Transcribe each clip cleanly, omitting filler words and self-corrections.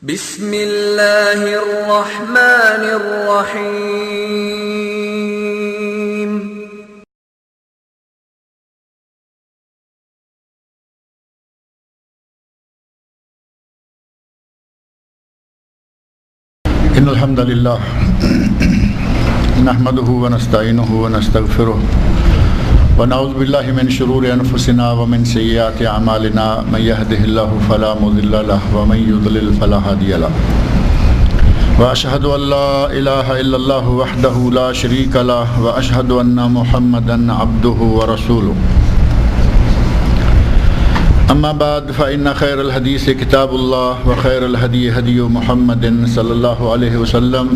بسم اللہ الرحمن الرحیم۔ ان الحمد للہ نحمده ونستعینه ونستغفره ونعوذ باللہ من شرور انفسنا ومن سیئات اعمالنا من يهده الله فلا مضل له ومن يضلل فلا هادي له واشهد ان لا اله الا الله وحده لا شريك له واشهد ان محمدا عبده ورسوله اما بعد فان خير الحديث كتاب الله وخير الهدي هدي محمد صلى الله عليه وسلم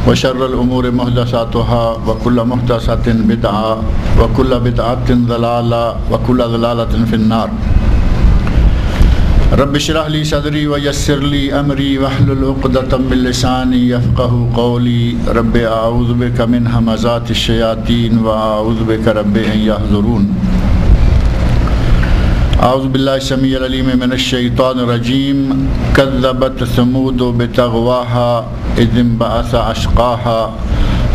وشر الامور محدثاتها وكل محدثة بدعة وكل بدعة ضلالة وكل ضلالة في النار۔ رب اشرح لي صدري ويسر لي امري واحلل عقدة من لساني يفقهوا قولي رب اعوذ بك من همزات الشياطين واعوذ بك رب ان يحضرون۔ اعوذ باللہ السمیع العلیم من الشیطان الرجیم۔ کذبت ثمود بطغواها اذ انبعث اشقاها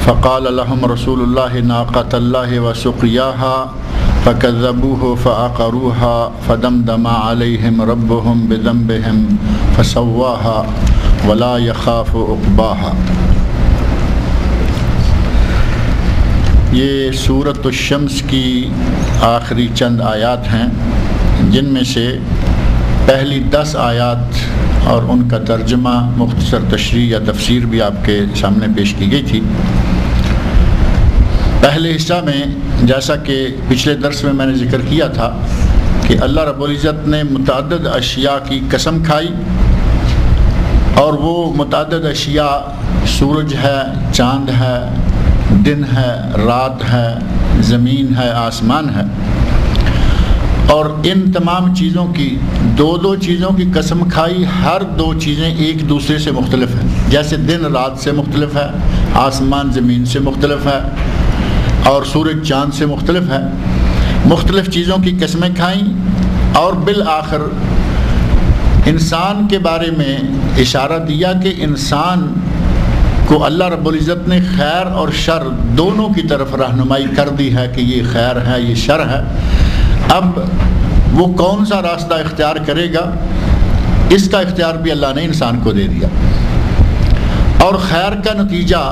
فقال لهم رسول الله ناقة الله وسقياها فكذبوه فعقروها فدمدم عليهم ربهم بذنبهم فسواها ولا يخاف عقباها۔ یہ سورۃ الشمس کی آخری چند آیات ہیں، جن میں سے پہلی 10 آیات اور ان کا ترجمہ، مختصر تشریح یا تفسیر بھی آپ کے سامنے پیش کی گئی تھی۔ پہلے حصہ میں جیسا کہ پچھلے درس میں نے ذکر کیا تھا کہ اللہ رب العزت نے متعدد اشیاء کی قسم کھائی، اور وہ متعدد اشیاء سورج ہے، چاند ہے، دن ہے، رات ہے، زمین ہے، آسمان ہے، اور ان تمام چیزوں کی دو چیزوں کی قسم کھائی۔ ہر دو چیزیں ایک دوسرے سے مختلف ہیں، جیسے دن رات سے مختلف ہے، آسمان زمین سے مختلف ہے، اور سورج چاند سے مختلف ہے۔ مختلف چیزوں کی قسمیں کھائیں، اور بالآخر انسان کے بارے میں اشارہ دیا کہ انسان کو اللہ رب العزت نے خیر اور شر دونوں کی طرف رہنمائی کر دی ہے کہ یہ خیر ہے، یہ شر ہے۔ اب وہ کون سا راستہ اختیار کرے گا، اس کا اختیار بھی اللہ نے انسان کو دے دیا، اور خیر کا نتیجہ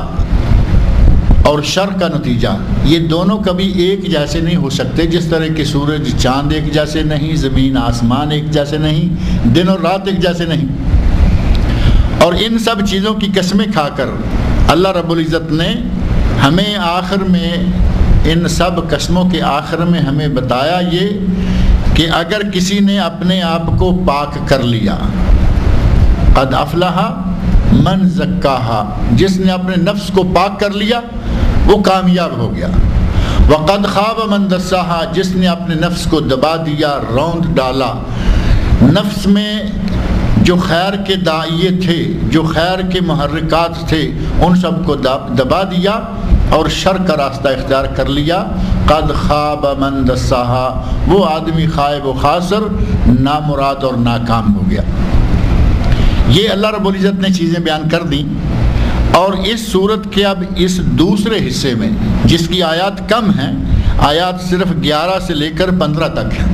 اور شر کا نتیجہ یہ دونوں کبھی ایک جیسے نہیں ہو سکتے، جس طرح کہ سورج چاند ایک جیسے نہیں، زمین آسمان ایک جیسے نہیں، دن اور رات ایک جیسے نہیں۔ اور ان سب چیزوں کی قسمیں کھا کر اللہ رب العزت نے ہمیں آخر میں، ان سب قسموں کے آخر میں ہمیں بتایا یہ کہ اگر کسی نے اپنے آپ کو پاک کر لیا، قد افلح من زکاہا، جس نے اپنے نفس کو پاک کر لیا وہ کامیاب ہو گیا۔ وقد خاب من دساہا، جس نے اپنے نفس کو دبا دیا، روند ڈالا، نفس میں جو خیر کے داعیے تھے، جو خیر کے محرکات تھے، ان سب کو دبا دیا اور شر کا راستہ اختیار کر لیا۔ قد خاب من دساہا، وہ آدمی خائب و خاسر، نامراد اور ناکام ہو گیا۔ یہ اللہ رب العزت نے چیزیں بیان کر دیں، اور اس صورت کے اب اس دوسرے حصے میں جس کی آیات کم ہیں، آیات صرف 11 سے لے کر 15 تک ہیں،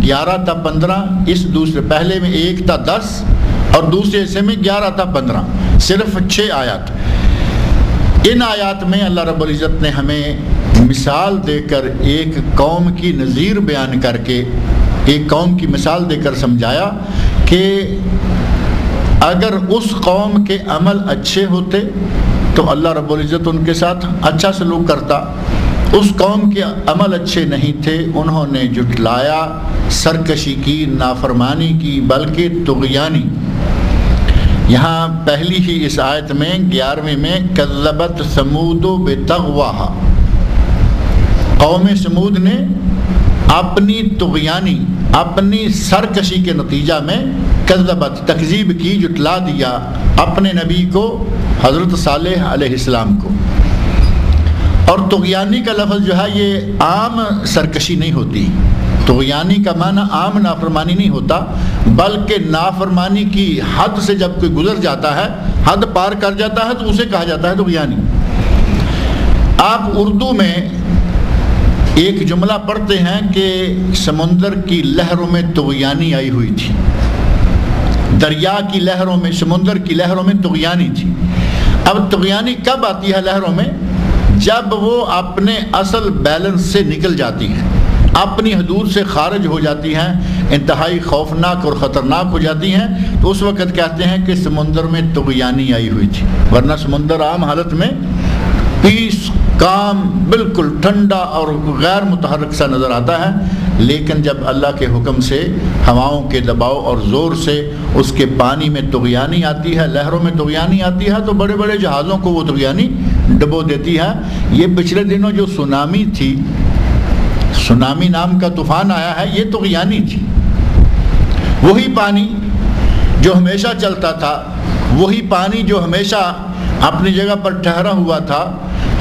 11 تا 15، اس دوسرے پہلے میں 1 تا 10 اور دوسرے حصے میں 11 تا 15، صرف 6 آیات۔ ان آیات میں اللہ رب العزت نے ہمیں مثال دے کر ایک قوم کی نظیر بیان کر کے، ایک قوم کی مثال دے کر سمجھایا کہ اگر اس قوم کے عمل اچھے ہوتے تو اللہ رب العزت ان کے ساتھ اچھا سلوک کرتا۔ اس قوم کے عمل اچھے نہیں تھے، انہوں نے جھٹلایا، سرکشی کی، نافرمانی کی، بلکہ طغیانی۔ یہاں پہلی ہی اس آیت میں 11ویں میں کذبت ثمود بطغواہا، قوم سمود نے اپنی طغیانی، اپنی سرکشی کے نتیجہ میں کذبت، تکذیب کی، جھٹلا دیا اپنے نبی کو، حضرت صالح علیہ السلام کو۔ اور طغیانی کا لفظ جو ہے یہ عام سرکشی نہیں ہوتی، طغیانی کا معنی عام نافرمانی نہیں ہوتا، بلکہ نافرمانی کی حد سے جب کوئی گزر جاتا ہے، حد پار کر جاتا ہے، تو اسے کہا جاتا ہے طغیانی۔ آپ اردو میں ایک جملہ پڑھتے ہیں کہ سمندر کی لہروں میں طغیانی آئی ہوئی تھی، دریا کی لہروں میں، سمندر کی لہروں میں طغیانی تھی۔ اب طغیانی کب آتی ہے لہروں میں؟ جب وہ اپنے اصل بیلنس سے نکل جاتی ہیں، اپنی حدود سے خارج ہو جاتی ہیں، انتہائی خوفناک اور خطرناک ہو جاتی ہیں، تو اس وقت کہتے ہیں کہ سمندر میں طغیانی آئی ہوئی تھی۔ ورنہ سمندر عام حالت میں پیس، کام، بالکل ٹھنڈا اور غیر متحرک سا نظر آتا ہے، لیکن جب اللہ کے حکم سے ہواؤں کے دباؤ اور زور سے اس کے پانی میں طغیانی آتی ہے، لہروں میں طغیانی آتی ہے، تو بڑے بڑے جہازوں کو وہ طغیانی ڈبو دیتی ہے۔ یہ پچھلے دنوں جو سونامی تھی، سونامی نام کا طوفان آیا ہے، یہ طغیانی تھی۔ وہی پانی جو ہمیشہ چلتا تھا، وہی پانی جو ہمیشہ اپنی جگہ پر ٹھہرا ہوا تھا،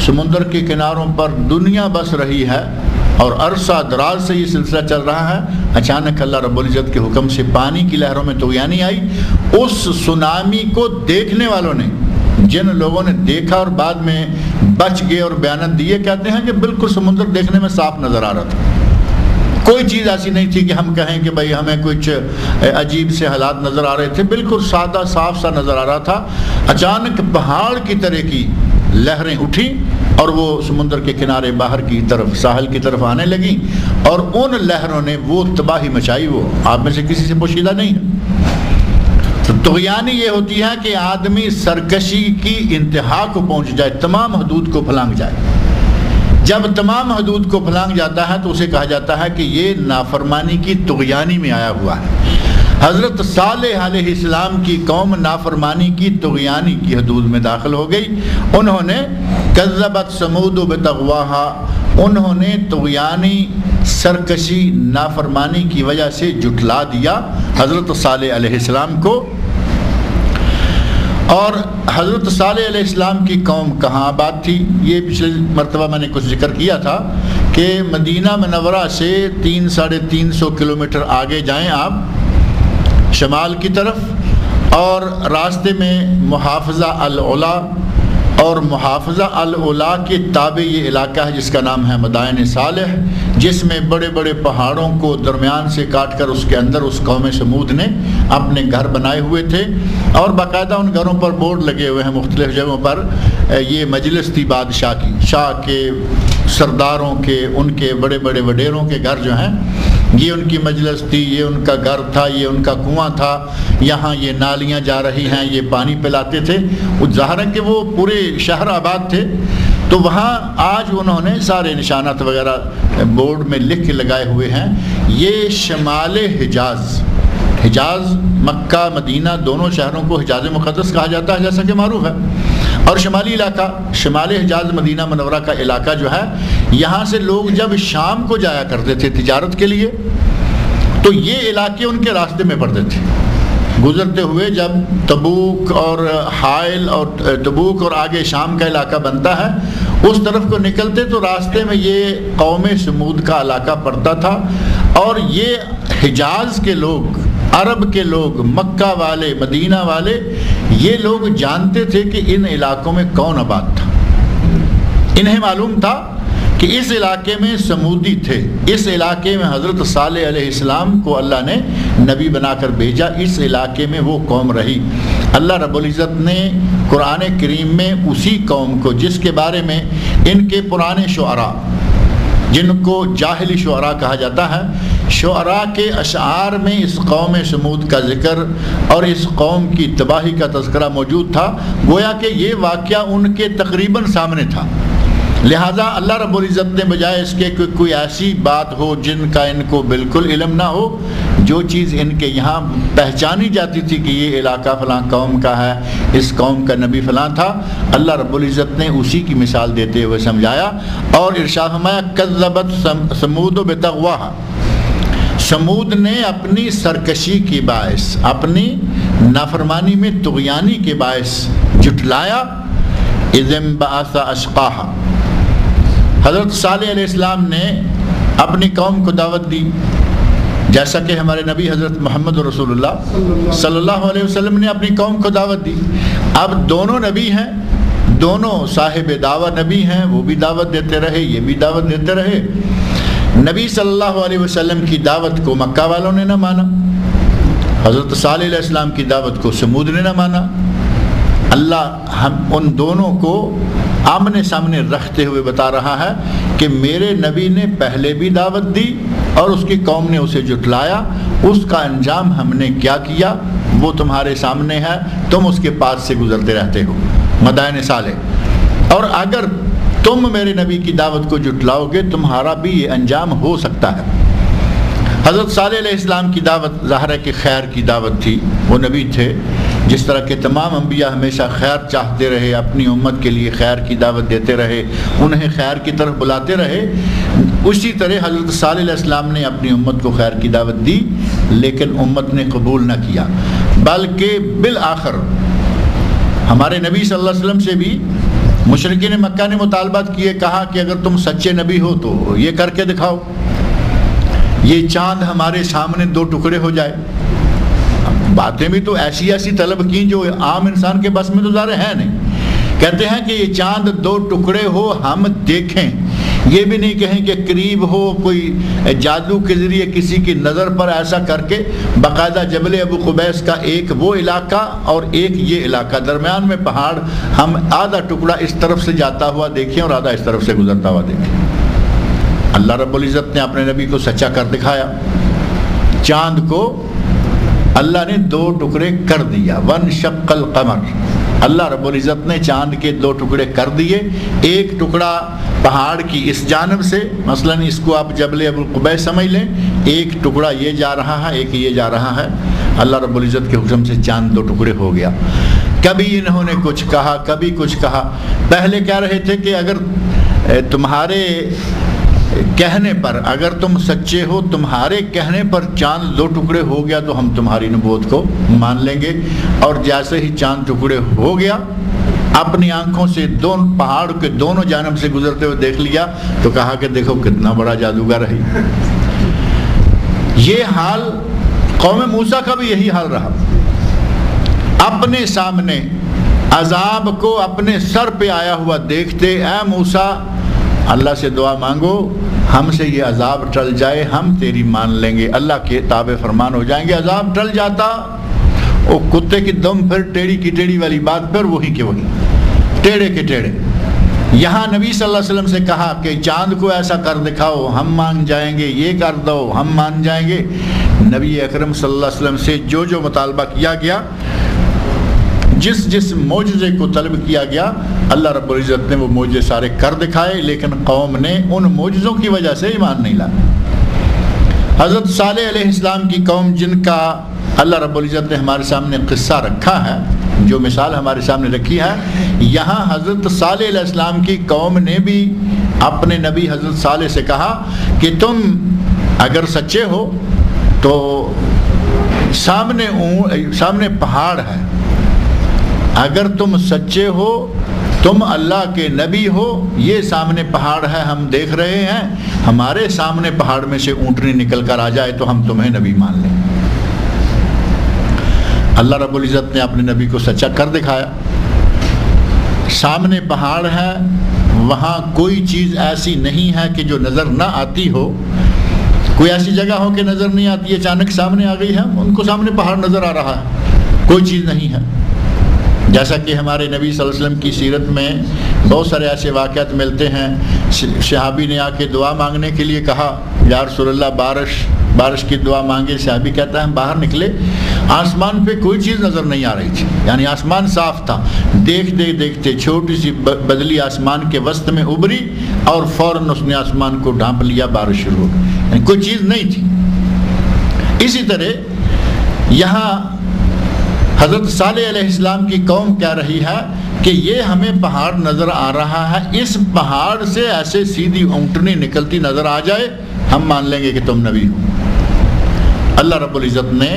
سمندر کے کناروں پر دنیا بس رہی ہے اور عرصہ دراز سے یہ سلسلہ چل رہا ہے، اچانک اللہ رب العزت کے حکم سے پانی کی لہروں میں طغیانی آئی۔ اس سونامی کو دیکھنے والوں نے، جن لوگوں نے دیکھا اور بعد میں بچ گئے اور بیانات دیے، کہتے ہیں کہ بالکل سمندر دیکھنے میں صاف نظر آ رہا تھا، کوئی چیز ایسی نہیں تھی کہ ہم کہیں کہ بھئی ہمیں کچھ عجیب سے حالات نظر آ رہے تھے، بالکل سادہ صاف سا نظر آ رہا تھا۔ اچانک پہاڑ کی طرح کی لہریں اٹھی اور وہ سمندر کے کنارے باہر کی طرف، ساحل کی طرف آنے لگیں، اور ان لہروں نے وہ تباہی مچائی، وہ آپ میں سے کسی سے پوشیدہ نہیں ہے۔ تو طغیانی یہ ہوتی ہے کہ آدمی سرکشی کی انتہا کو پہنچ جائے، تمام حدود کو پھلانگ جائے۔ جب تمام حدود کو پھلانگ جاتا ہے تو اسے کہا جاتا ہے کہ یہ نافرمانی کی طغیانی میں آیا ہوا ہے۔ حضرت صالح علیہ السلام کی قوم نافرمانی کی طغیانی کی حدود میں داخل ہو گئی۔ انہوں نے کذبت ثمود بطغواہا، انہوں نے طغیانی، سرکشی، نافرمانی کی وجہ سے جھٹلا دیا حضرت صالح علیہ السلام کو۔ اور حضرت صالح علیہ السلام کی قوم کہاں آباد تھی؟ یہ پچھلے مرتبہ میں نے کچھ ذکر کیا تھا کہ مدینہ منورہ سے 300-350 کلومیٹر آگے جائیں آپ شمال کی طرف، اور راستے میں محافظہ العلا، اور محافظہ العلا کے تابع یہ علاقہ ہے جس کا نام ہے مدائن صالح، جس میں بڑے بڑے پہاڑوں کو درمیان سے کاٹ کر اس کے اندر اس قوم سمود نے اپنے گھر بنائے ہوئے تھے، اور باقاعدہ ان گھروں پر بورڈ لگے ہوئے ہیں مختلف جگہوں پر۔ یہ مجلس تھی بادشاہ کی، شاہ کے، سرداروں کے، ان کے بڑے بڑے وڈیروں کے گھر جو ہیں، یہ ان کی مجلس تھی، یہ ان کا گھر تھا، یہ ان کا کنواں تھا، یہاں یہ نالیاں جا رہی ہیں، یہ پانی پلاتے تھے۔ ظاہر ہے کہ وہ پورے شہر آباد تھے، تو وہاں آج انہوں نے سارے نشانات وغیرہ بورڈ میں لکھ کے لگائے ہوئے ہیں۔ یہ شمال حجاز، حجاز مکہ مدینہ دونوں شہروں کو حجاز مقدس کہا جاتا ہے جیسا کہ معروف ہے، اور شمالی علاقہ، شمال حجاز مدینہ منورہ کا علاقہ جو ہے، یہاں سے لوگ جب شام کو جایا کرتے تھے تجارت کے لیے، تو یہ علاقے ان کے راستے میں پڑتے تھے۔ گزرتے ہوئے جب تبوک اور حائل اور تبوک اور آگے شام کا علاقہ بنتا ہے، اس طرف کو نکلتے تو راستے میں یہ قوم سمود کا علاقہ پڑتا تھا، اور یہ حجاز کے لوگ، عرب کے لوگ، مکہ والے، مدینہ والے، یہ لوگ جانتے تھے کہ ان علاقوں میں کون آباد تھا۔ انہیں معلوم تھا کہ اس علاقے میں سمودی تھے، اس علاقے میں حضرت صالح علیہ السلام کو اللہ نے نبی بنا کر بھیجا، اس علاقے میں وہ قوم رہی۔ اللہ رب العزت نے قرآن کریم میں اسی قوم کو، جس کے بارے میں ان کے پرانے شعراء، جن کو جاہلی شعراء کہا جاتا ہے، شعراء کے اشعار میں اس قوم سمود کا ذکر اور اس قوم کی تباہی کا تذکرہ موجود تھا، گویا کہ یہ واقعہ ان کے تقریباً سامنے تھا۔ لہٰذا اللہ رب العزت نے بجائے اس کے کوئی ایسی بات ہو جن کا ان کو بالکل علم نہ ہو، جو چیز ان کے یہاں پہچانی جاتی تھی کہ یہ علاقہ فلاں قوم کا ہے، اس قوم کا نبی فلاں تھا، اللہ رب العزت نے اسی کی مثال دیتے ہوئے سمجھایا، اور ارشاد فرمایا کذبت ثمود بطغواہا، سمود نے اپنی سرکشی کے باعث، اپنی نافرمانی میں طغیانی کے باعث جھٹلایا۔ اذ انبعث اشقاہا، حضرت صالح علیہ السلام نے اپنی قوم کو دعوت دی، جیسا کہ ہمارے نبی حضرت محمد رسول اللہ صلی اللہ علیہ وسلم نے اپنی قوم کو دعوت دی. اب دونوں نبی ہیں, دونوں صاحب دعوت نبی ہیں, وہ بھی دعوت دیتے رہے, یہ بھی دعوت دیتے رہے. نبی صلی اللہ علیہ وسلم کی دعوت کو مکہ والوں نے نہ مانا, حضرت صالح علیہ السلام کی دعوت کو سمود نے نہ مانا. اللہ ہم ان دونوں کو آمنے سامنے رکھتے ہوئے بتا رہا ہے کہ میرے نبی نے پہلے بھی دعوت دی اور اس کی قوم نے اسے جھٹلایا, اس کا انجام ہم نے کیا کیا وہ تمہارے سامنے ہے, تم اس کے پاس سے گزرتے رہتے ہو. مدائن صالح. اور اگر تم میرے نبی کی دعوت کو جھٹلاؤ گے تمہارا بھی یہ انجام ہو سکتا ہے. حضرت صالح علیہ السلام کی دعوت ظاہر ہے کہ خیر کی دعوت تھی, وہ نبی تھے جس طرح کہ تمام انبیاء ہمیشہ خیر چاہتے رہے, اپنی امت کے لیے خیر کی دعوت دیتے رہے, انہیں خیر کی طرف بلاتے رہے. اسی طرح حضرت صالح علیہ السلام نے اپنی امت کو خیر کی دعوت دی لیکن امت نے قبول نہ کیا, بلکہ بالآخر ہمارے نبی صلی اللہ علیہ وسلم سے بھی مشرکین مکہ نے مطالبات کیے, کہا کہ اگر تم سچے نبی ہو تو یہ کر کے دکھاؤ, یہ چاند ہمارے سامنے 2 ٹکڑے ہو جائے. باتیں بھی تو ایسی ایسی طلب کی جو عام انسان کے بس میں تو ظاہر ہے نہیں. کہتے ہیں کہ یہ چاند 2 ٹکڑے ہو ہم دیکھیں, یہ بھی نہیں کہیں کہ قریب ہو, کوئی جادو کے ذریعے کسی کی نظر پر ایسا کر کے. باقاعدہ جبل ابو قبیس کا ایک وہ علاقہ اور ایک یہ علاقہ, درمیان میں پہاڑ, ہم آدھا ٹکڑا اس طرف سے جاتا ہوا دیکھیں اور آدھا اس طرف سے گزرتا ہوا دیکھیں. اللہ رب العزت نے اپنے نبی کو سچا کر دکھایا. چاند کو اللہ نے 2 ٹکڑے کر دیا. وانشق القمر, اللہ رب العزت نے چاند کے 2 ٹکڑے کر دیے. ایک ٹکڑا پہاڑ کی اس جانب سے, مثلا اس کو آپ جبل ابو القبیس سمجھ لیں, ایک ٹکڑا یہ جا رہا ہے, ایک یہ جا رہا ہے. اللہ رب العزت کے حکم سے چاند 2 ٹکڑے ہو گیا. کبھی انہوں نے کچھ کہا, کبھی کچھ کہا. پہلے کہہ رہے تھے کہ اگر تمہارے کہنے پر, اگر تم سچے ہو, تمہارے کہنے پر چاند 2 ٹکڑے ہو گیا تو ہم تمہاری نبوت کو مان لیں گے. اور جیسے ہی چاند ٹکڑے ہو گیا, اپنی آنکھوں سے پہاڑ کے دونوں جانب سے گزرتے ہوئے دیکھ لیا تو کہا کہ دیکھو کتنا بڑا جادوگر ہے. یہ حال قوم موسیٰ کا بھی یہی حال رہا. اپنے سامنے عذاب کو اپنے سر پہ آیا ہوا دیکھتے, اے موسیٰ اللہ سے دعا مانگو ہم سے یہ عذاب ٹل جائے, ہم تیری مان لیں گے, اللہ کے تابع فرمان ہو جائیں گے. عذاب ٹل جاتا, وہ کتے کی دم پھر ٹیڑھی کی ٹیڑھی والی بات پھر وہی کے وہی, ٹیڑھے کے ٹیڑھے. یہاں نبی صلی اللہ علیہ وسلم سے کہا کہ چاند کو ایسا کر دکھاؤ ہم مان جائیں گے, یہ کر دو ہم مان جائیں گے. نبی اکرم صلی اللہ علیہ وسلم سے جو مطالبہ کیا گیا, جس معجزے کو طلب کیا گیا, اللہ رب العزت نے وہ معجزے سارے کر دکھائے, لیکن قوم نے ان معجزوں کی وجہ سے ایمان نہیں لایا. حضرت صالح علیہ السلام کی قوم, جن کا اللہ رب العزت نے ہمارے سامنے قصہ رکھا ہے, جو مثال ہمارے سامنے رکھی ہے, یہاں حضرت صالح علیہ السلام کی قوم نے بھی اپنے نبی حضرت صالح سے کہا کہ تم اگر سچے ہو تو سامنے پہاڑ ہے, اگر تم سچے ہو, تم اللہ کے نبی ہو, یہ سامنے پہاڑ ہے ہم دیکھ رہے ہیں, ہمارے سامنے پہاڑ میں سے اونٹنی نکل کر آ جائے تو ہم تمہیں نبی مان لیں. اللہ رب العزت نے اپنے نبی کو سچا کر دکھایا. سامنے پہاڑ ہے, وہاں کوئی چیز ایسی نہیں ہے کہ جو نظر نہ آتی ہو. کوئی ایسی جگہ ہو کہ نظر نہیں آتی, اچانک سامنے آ گئی ہے, ان کو سامنے پہاڑ نظر آ رہا ہے, کوئی چیز نہیں ہے. جیسا کہ ہمارے نبی صلی اللہ علیہ وسلم کی سیرت میں بہت سارے ایسے واقعات ملتے ہیں. صحابی نے آ کے دعا مانگنے کے لیے کہا, یا رسول اللہ بارش کی دعا مانگے. صحابی کہتا ہے ہم باہر نکلے, آسمان پہ کوئی چیز نظر نہیں آ رہی تھی, یعنی آسمان صاف تھا. دیکھتے چھوٹی سی بدلی آسمان کے وسط میں ابھری اور فوراً اس نے آسمان کو ڈھانپ لیا, بارش شروع ہو گئی, یعنی کوئی چیز نہیں تھی. اسی طرح یہاں حضرت صالح علیہ السلام کی قوم کہہ رہی ہے کہ یہ ہمیں پہاڑ نظر آ رہا ہے, اس پہاڑ سے ایسے سیدھی اونٹنی نکلتی نظر آ جائے ہم مان لیں گے کہ تم نبی ہو. اللہ رب العزت نے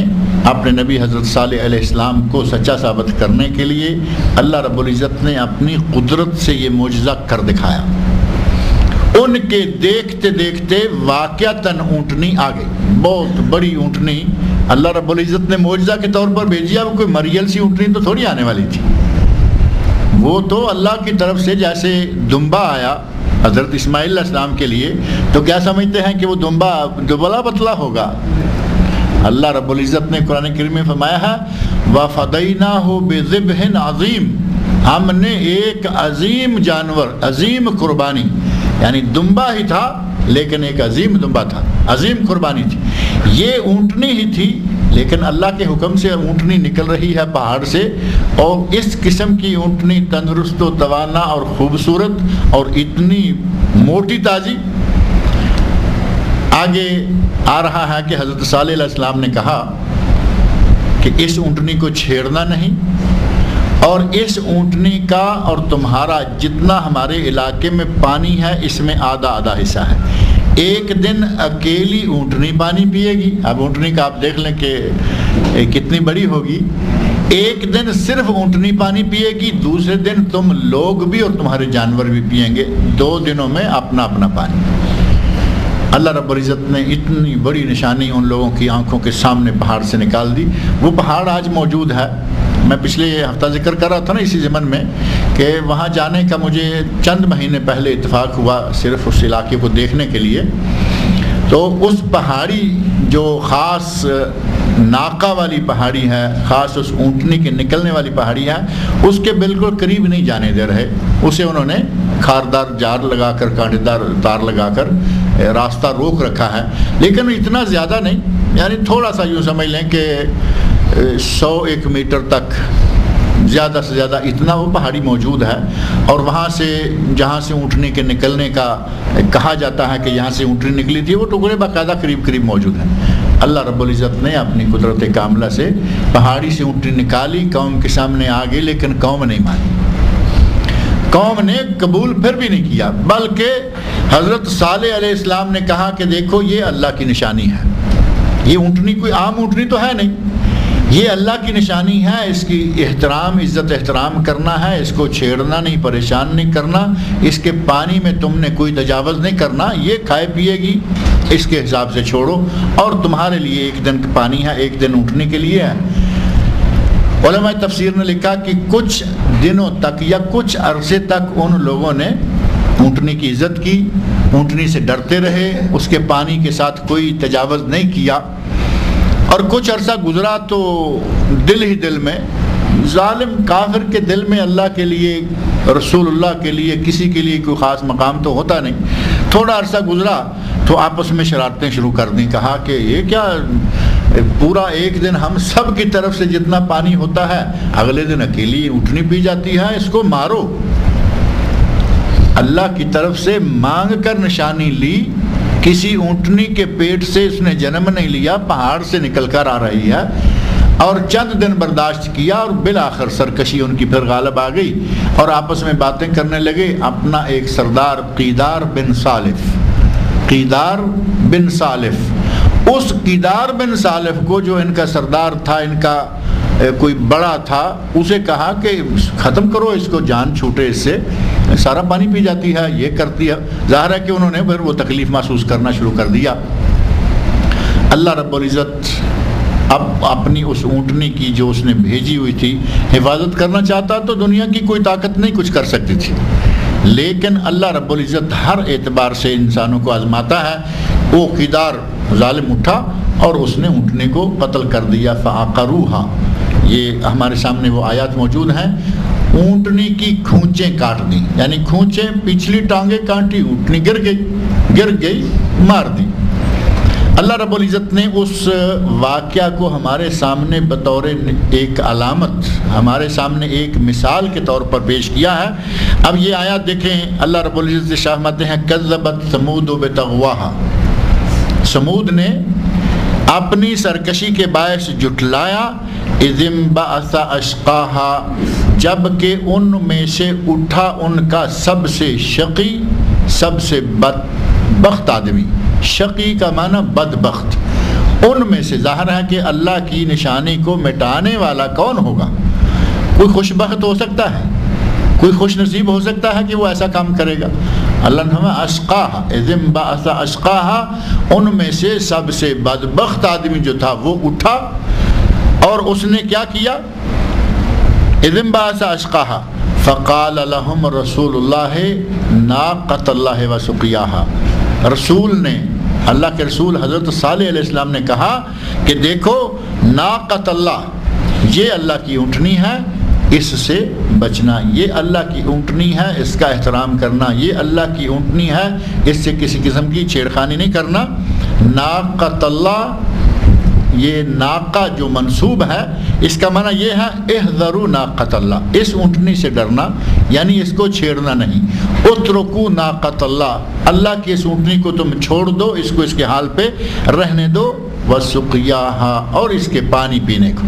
اپنے نبی حضرت صالح علیہ السلام کو سچا ثابت کرنے کے لیے اللہ رب العزت نے اپنی قدرت سے یہ معجزہ کر دکھایا. ان کے دیکھتے دیکھتے واقعتاً اونٹنی آ گئی، بہت بڑی اونٹنی اللہ رب العزت نے معجزہ کے طور پر بھیجی. اب کوئی مریل سی اونٹنی تو تھوڑی آنے والی تھی، وہ تو اللہ کی طرف سے جیسے دمبا آیا حضرت اسماعیل علیہ السلام کے لیے، تو کیا سمجھتے ہیں کہ وہ دمبا دبلا پتلا ہوگا؟ اللہ رب العزت نے قرآن کریم میں فرمایا ہے وَفَدَيْنَاهُ بِذِبْحٍ عَظِيمٍ، ہم نے ایک عظیم جانور، عظیم قربانی، یعنی دمبا ہی تھا لیکن ایک عظیم دمبا تھا، عظیم قربانی تھی. یہ اونٹنی ہی تھی لیکن اللہ کے حکم سے اونٹنی نکل رہی ہے پہاڑ سے، اور اس قسم کی اونٹنی تندرست و توانا اور خوبصورت اور اتنی موٹی تازی. آگے آ رہا ہے کہ حضرت صالح علیہ السلام نے کہا کہ اس اونٹنی کو چھیڑنا نہیں، اور اس اونٹنی کا اور تمہارا جتنا ہمارے علاقے میں پانی ہے اس میں آدھا آدھا حصہ ہے. ایک دن اکیلی اونٹنی پانی پیے گی، اب اونٹنی کا آپ دیکھ لیں کہ کتنی بڑی ہوگی. ایک دن صرف اونٹنی پانی پیے گی، دوسرے دن تم لوگ بھی اور تمہارے جانور بھی پئیں گے، 2 دنوں میں اپنا اپنا پانی. اللہ رب العزت نے اتنی بڑی نشانی ان لوگوں کی آنکھوں کے سامنے پہاڑ سے نکال دی. وہ پہاڑ آج موجود ہے. میں پچھلے ہفتہ ذکر کر رہا تھا نا اسی ضمن میں کہ وہاں جانے کا مجھے چند مہینے پہلے اتفاق ہوا صرف اس علاقے کو دیکھنے کے لیے. تو اس پہاڑی جو خاص ناقہ والی پہاڑی ہے، خاص اس اونٹنی کے نکلنے والی پہاڑی ہے، اس کے بالکل قریب نہیں جانے دے رہے. اسے انہوں نے خاردار جار لگا کر، کانٹے دار تار لگا کر راستہ روک رکھا ہے، لیکن اتنا زیادہ نہیں، یعنی تھوڑا سا یوں سمجھ لیں کہ 100-1 میٹر تک، زیادہ سے زیادہ اتنا وہ پہاڑی موجود ہے. اور وہاں سے جہاں سے اونٹنی کے نکلنے کا کہا جاتا ہے کہ یہاں سے اونٹنی نکلی تھی، وہ ٹکڑے باقاعدہ قریب قریب موجود ہیں. اللہ رب العزت نے اپنی قدرت کاملہ سے پہاڑی سے اونٹنی نکالی، قوم کے سامنے آ گئی، لیکن قوم نہیں مانی. قوم نے قبول پھر بھی نہیں کیا، بلکہ حضرت صالح علیہ السلام نے کہا کہ دیکھو یہ اللہ کی نشانی ہے. یہ اونٹنی کوئی عام اونٹنی تو ہے نہیں، یہ اللہ کی نشانی ہے. اس کی احترام، عزت احترام کرنا ہے، اس کو چھیڑنا نہیں، پریشان نہیں کرنا، اس کے پانی میں تم نے کوئی تجاوز نہیں کرنا. یہ کھائے پیے گی، اس کے حساب سے چھوڑو، اور تمہارے لیے 1 دن پانی ہے، 1 دن اونٹنی کے لیے ہے. علماء تفسیر نے لکھا کہ کچھ دنوں تک یا کچھ عرصے تک ان لوگوں نے اونٹنی کی عزت کی، اونٹنی سے ڈرتے رہے، اس کے پانی کے ساتھ کوئی تجاوز نہیں کیا. اور کچھ عرصہ گزرا تو دل ہی دل میں، ظالم کافر کے دل میں اللہ کے لیے، رسول اللہ کے لیے، کسی کے لیے کوئی خاص مقام تو ہوتا نہیں. تھوڑا عرصہ گزرا تو آپس میں شرارتیں شروع کر دیں. کہا کہ یہ کیا، پورا 1 دن ہم سب کی طرف سے جتنا پانی ہوتا ہے، اگلے دن اکیلی اونٹنی پی جاتی ہے، اس کو مارو. اللہ کی طرف سے مانگ کر نشانی لی، کسی اونٹنی کے پیٹ سے اس نے جنم نہیں لیا، پہاڑ سے نکل کر آ رہی ہے. اور چند دن برداشت کیا، اور بالآخر سرکشی ان کی پھر غالب آ گئی، اور آپس میں باتیں کرنے لگے. اپنا ایک سردار قیدار بن سالف، اس قیدار بن سالف کو جو ان کا سردار تھا، ان کا کوئی بڑا تھا، اسے کہا کہ ختم کرو اس کو، جان چھوٹے اس سے، سارا پانی پی جاتی ہے، یہ کرتی ہے. ظاہر ہے کہ انہوں نے پھر وہ تکلیف محسوس کرنا شروع کر دیا. اللہ رب العزت اب اپنی اس اونٹنی کی جو اس نے بھیجی ہوئی تھی حفاظت کرنا چاہتا تو دنیا کی کوئی طاقت نہیں کچھ کر سکتی تھی، لیکن اللہ رب العزت ہر اعتبار سے انسانوں کو آزماتا ہے. وہ قیدار ظالم اٹھا اور اس نے اونٹنی کو قتل کر دیا. فعقروها، یہ ہمارے سامنے وہ آیات موجود ہیں. اونٹنی کی کھونچیں کاٹ دیں، یعنی کھونچیں، پچھلی ٹانگیں کاٹی، اونٹنی گر گئی، مار دی. اللہ رب العزت نے اس واقعہ کو ہمارے سامنے بطور ایک علامت، ہمارے سامنے ایک مثال کے طور پر پیش کیا ہے. اب یہ آیات دیکھیں، اللہ رب العزت سے شاہ فرماتے ہیں کذبت ثمود بطغواها، سمود نے اپنی سرکشی کے باعث جھٹلایا. اذ انبعث اشقاها، جب کہ ان میں سے اٹھا ان کا سب سے شقی، سب سے بدبخت آدمی. شقی کا معنی بدبخت. ان میں سے ظاہر ہے کہ اللہ کی نشانی کو مٹانے والا کون ہوگا؟ کوئی خوش بخت ہو سکتا ہے، کوئی خوش نصیب ہو سکتا ہے کہ وہ ایسا کام کرے گا. اللہ نے فرمایا اشقاہا، اذ انبعث اشقاہا، ان میں سے سب سے بدبخت آدمی جو تھا وہ اٹھا اور اس نے کیا کیا؟ اذ انبعث اشقاہا فقال لهم رسول اللہ ناقۃ اللہ وسقیاہا، رسول نے، اللہ کے رسول حضرت صالح علیہ السلام نے کہا کہ دیکھو ناقۃ اللہ، یہ اللہ کی اونٹنی ہے، اس سے بچنا، یہ اللہ کی اونٹنی ہے، اس کا احترام کرنا، یہ اللہ کی اونٹنی ہے، اس سے کسی قسم کی چھیڑخانی نہیں کرنا۔ ناقۃ اللہ، یہ ناقہ جو منصوب ہے اس کا معنی یہ ہے احذروا ناقۃ اللہ، اس اونٹنی سے ڈرنا، یعنی اس کو چھیڑنا نہیں۔ اترکوا ناقۃ اللہ، اللہ کی اس اونٹنی کو تم چھوڑ دو، اس کو اس کے حال پہ رہنے دو، وسقیاہا، اور اس کے پانی پینے کو،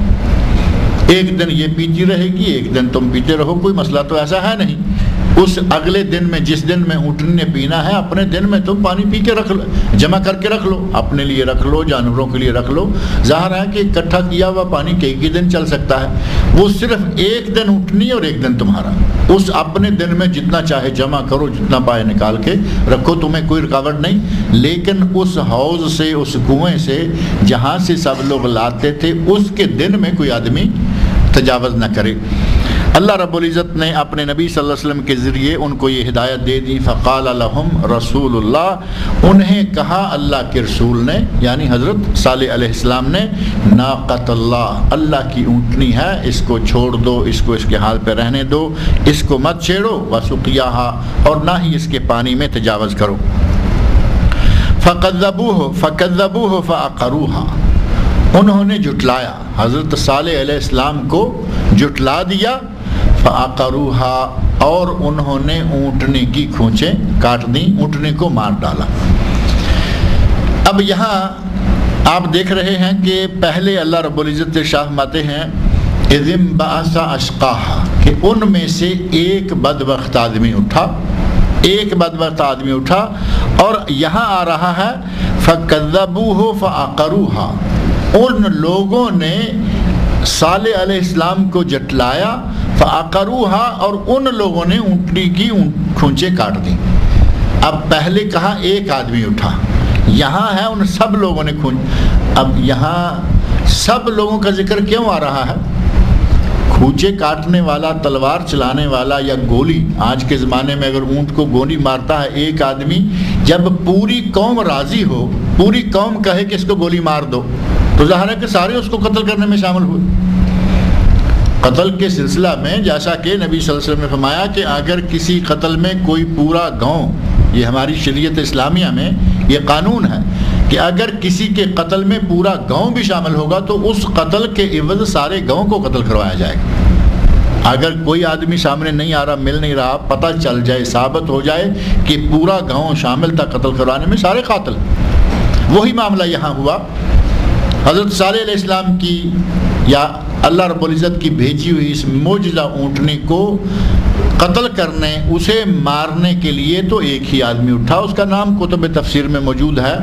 ایک دن یہ پیتی رہے گی، ایک دن تم پیتے رہو، کوئی مسئلہ تو ایسا ہے نہیں۔ اس اگلے دن میں، جس دن میں اونٹنی نے پینا ہے، اپنے دن میں تم پانی پی کے رکھ لو، جمع کر کے رکھ لو، اپنے لیے رکھ لو، جانوروں کے لیے رکھ لو۔ ظاہر ہے کہ اکٹھا کیا ہوا پانی کئی دن چل سکتا ہے، وہ صرف ایک دن اونٹنی اور ایک دن تمہارا، اس اپنے دن میں جتنا چاہے جمع کرو، جتنا پائے نکال کے رکھو، تمہیں کوئی رکاوٹ نہیں۔ لیکن اس حوض سے، اس کنویں سے جہاں سے سب لوگ لاتے تھے، اس کے دن میں کوئی آدمی تجاوز نہ کرے۔ اللہ رب العزت نے اپنے نبی صلی اللہ علیہ وسلم کے ذریعے ان کو یہ ہدایت دے دی۔ فقال لهم رسول اللہ، انہیں کہا اللہ کے رسول نے، یعنی حضرت صالح علیہ السلام نے، ناقۃ اللہ، اللہ کی اونٹنی ہے، اس کو چھوڑ دو، اس کو اس کے حال پہ رہنے دو، اس کو مت چھیڑو، وسقیاہا، اور نہ ہی اس کے پانی میں تجاوز کرو۔ فکذبوہ فعقروہا، انہوں نے جھٹلایا، حضرت صالح علیہ السلام کو جھٹلا دیا، فعقروہا، اور انہوں نے اونٹنی کی کھونچیں کاٹ دیں، اونٹنی کو مار ڈالا۔ اب یہاں آپ دیکھ رہے ہیں کہ پہلے اللہ رب العزت ارشاد فرماتے ہیں اذ انبعث اشقاہا، کہ ان میں سے ایک بدبخت آدمی اٹھا، ایک بدبخت آدمی اٹھا، اور یہاں آ رہا ہے فکذبوہ فعقروہا، ان لوگوں نے صالح علیہ السلام کو جٹلایا، فعقروہا، اور ان لوگوں نے اونٹنی کی کھونچیں کاٹ دیں۔ اب پہلے کہا ایک آدمی اٹھا، یہاں ہے ان سب لوگوں نے اب یہاں سب لوگوں کا ذکر کیوں آ رہا ہے؟ کھونچے کاٹنے والا، تلوار چلانے والا یا گولی، آج کے زمانے میں اگر اونٹ کو گولی مارتا ہے ایک آدمی، جب پوری قوم راضی ہو، پوری قوم کہے کہ اس کو گولی مار دو، تو ظاہر ہے کہ سارے اس کو قتل کرنے میں شامل ہوئے۔ قتل کے سلسلہ میں جیسا کہ نبی صلی اللہ علیہ وسلم نے فرمایا کہ اگر کسی قتل میں کوئی پورا گاؤں، یہ ہماری شریعت اسلامیہ میں یہ قانون ہے کہ اگر کسی کے قتل میں پورا گاؤں بھی شامل ہوگا تو اس قتل کے عوض سارے گاؤں کو قتل کروایا جائے گا۔ اگر کوئی آدمی سامنے نہیں آ رہا، مل نہیں رہا، پتہ چل جائے، ثابت ہو جائے کہ پورا گاؤں شامل تھا قتل کروانے میں، سارے قاتل۔ وہی معاملہ یہاں ہوا، حضرت صالح علیہ السلام کی یا اللہ رب العزت کی بھیجی ہوئی اس معجزہ اونٹنی کو قتل کرنے، اسے مارنے کے لیے تو ایک ہی آدمی اٹھا، اس کا نام کتب تفسیر میں موجود ہے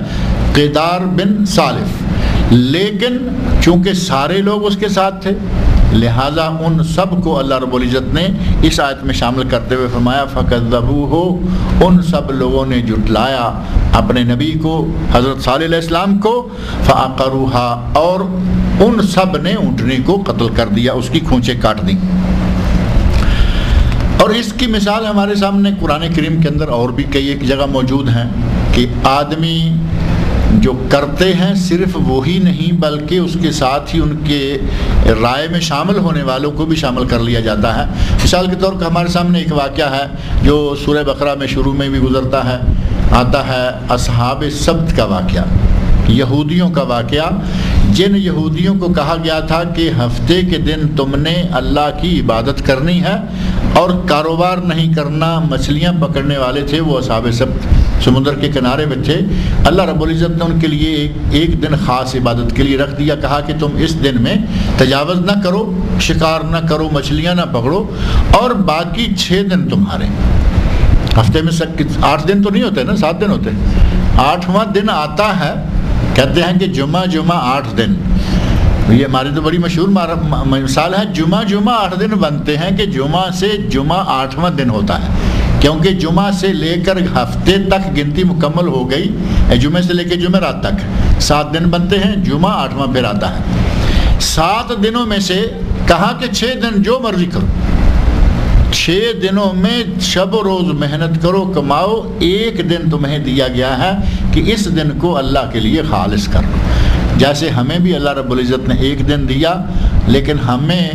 قیدار بن سالف، لیکن چونکہ سارے لوگ اس کے ساتھ تھے لہٰذا ان سب کو اللہ رب العزت نے اس آیت میں شامل کرتے ہوئے فرمایا فَكَذَّبُوهُ، ان سب لوگوں نے جھٹلایا اپنے نبی کو، حضرت صالح علیہ السلام کو، فَعَقَرُوهَا، اور ان سب نے اونٹنی کو قتل کر دیا، اس کی کھونچیں کاٹ دیں۔ اور اس کی مثال ہمارے سامنے قرآن کریم کے اندر اور بھی کئی ایک جگہ موجود ہیں کہ آدمی جو کرتے ہیں صرف وہی نہیں بلکہ اس کے ساتھ ہی ان کے رائے میں شامل ہونے والوں کو بھی شامل کر لیا جاتا ہے۔ مثال کے طور پر ہمارے سامنے ایک واقعہ ہے جو سورہ بقرہ میں شروع میں بھی گزرتا ہے، آتا ہے اصحاب سبت کا واقعہ، یہودیوں کا واقعہ، جن یہودیوں کو کہا گیا تھا کہ ہفتے کے دن تم نے اللہ کی عبادت کرنی ہے اور کاروبار نہیں کرنا، مچھلیاں پکڑنے والے تھے وہ اصحاب سبت، سمندر کے کنارے میں تھے۔ اللہ رب العزت نے ان کے لیے ایک دن خاص عبادت کے لیے رکھ دیا، کہا کہ تم اس دن میں تجاوز نہ کرو، شکار نہ کرو، مچھلیاں نہ پکڑو، اور باقی 6 دن تمہارے۔ ہفتے میں 8 دن تو نہیں ہوتے نا، 7 دن ہوتے، 8واں دن آتا ہے، کہتے ہیں کہ جمعہ 8 دن، یہ ہماری تو بڑی مشہور مثال ہے، جمعہ 8 دن بنتے ہیں کہ جمعہ سے جمعہ 8واں دن ہوتا ہے، کیونکہ جمعہ سے لے کر ہفتے تک گنتی مکمل ہو گئی، جمعے سے لے کے جمعرات تک 7 دن بنتے ہیں، جمعہ 8واں پھر آتا ہے۔ 7 دنوں میں سے کہا کہ 6 دن جو مرضی کرو، 6 دنوں میں شب و روز محنت کرو، کماؤ، 1 دن تمہیں دیا گیا ہے کہ اس دن کو اللہ کے لیے خالص کرو۔ جیسے ہمیں بھی اللہ رب العزت نے 1 دن دیا، لیکن ہمیں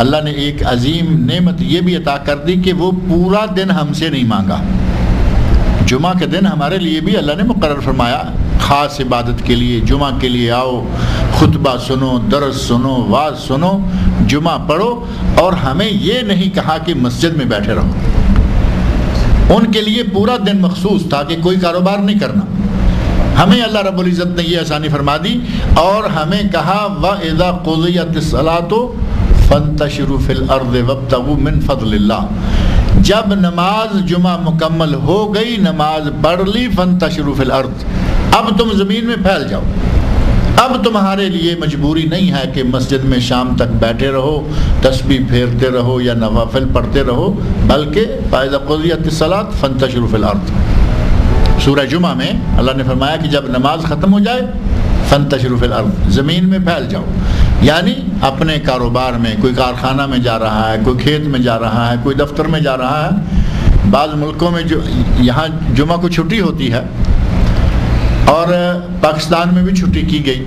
اللہ نے ایک عظیم نعمت یہ بھی عطا کر دی کہ وہ پورا دن ہم سے نہیں مانگا۔ جمعہ کے دن ہمارے لیے بھی اللہ نے مقرر فرمایا خاص عبادت کے لیے، جمعہ کے لیے آؤ، خطبہ سنو، درس سنو، واعظ سنو، جمعہ پڑھو، اور ہمیں یہ نہیں کہا کہ مسجد میں بیٹھے رہو۔ ان کے لیے پورا دن مخصوص تھا کہ کوئی کاروبار نہیں کرنا۔ ہمیں اللہ رب العزت نے یہ آسانی فرما دی، اور ہمیں کہا وَإِذَا قُضِيَتِ الصَّلَاةُ فَانتَشِرُوا فِي الْأَرْضِ وَابْتَغُوا مِنْ فَضْلِ اللَّهِ۔ جب نماز جمعہ مکمل ہو گئی، نماز پڑھ لی، فَانتَشِرُوا فِي الْأَرْضِ، اب تم زمین میں پھیل جاؤ۔ اب تمہارے لیے مجبوری نہیں ہے کہ مسجد میں شام تک بیٹھے رہو، تسبیح پھیرتے رہو یا نوافل پڑھتے رہو، بلکہ فَإِذَا قُضِيَتِ الصَّلَاةُ فَانتَشِرُوا فِي الْأَرْضِ۔ سورہ جمعہ میں اللہ نے فرمایا کہ جب نماز ختم ہو جائے فَانتَشِرُوا فِي الْأَرْضِ، زمین میں پھیل جاؤ، یعنی اپنے کاروبار میں، کوئی کارخانہ میں جا رہا ہے، کوئی کھیت میں جا رہا ہے، کوئی دفتر میں جا رہا ہے۔ بعض ملکوں میں جو یہاں جمعہ کو چھٹی ہوتی ہے، اور پاکستان میں بھی چھٹی کی گئی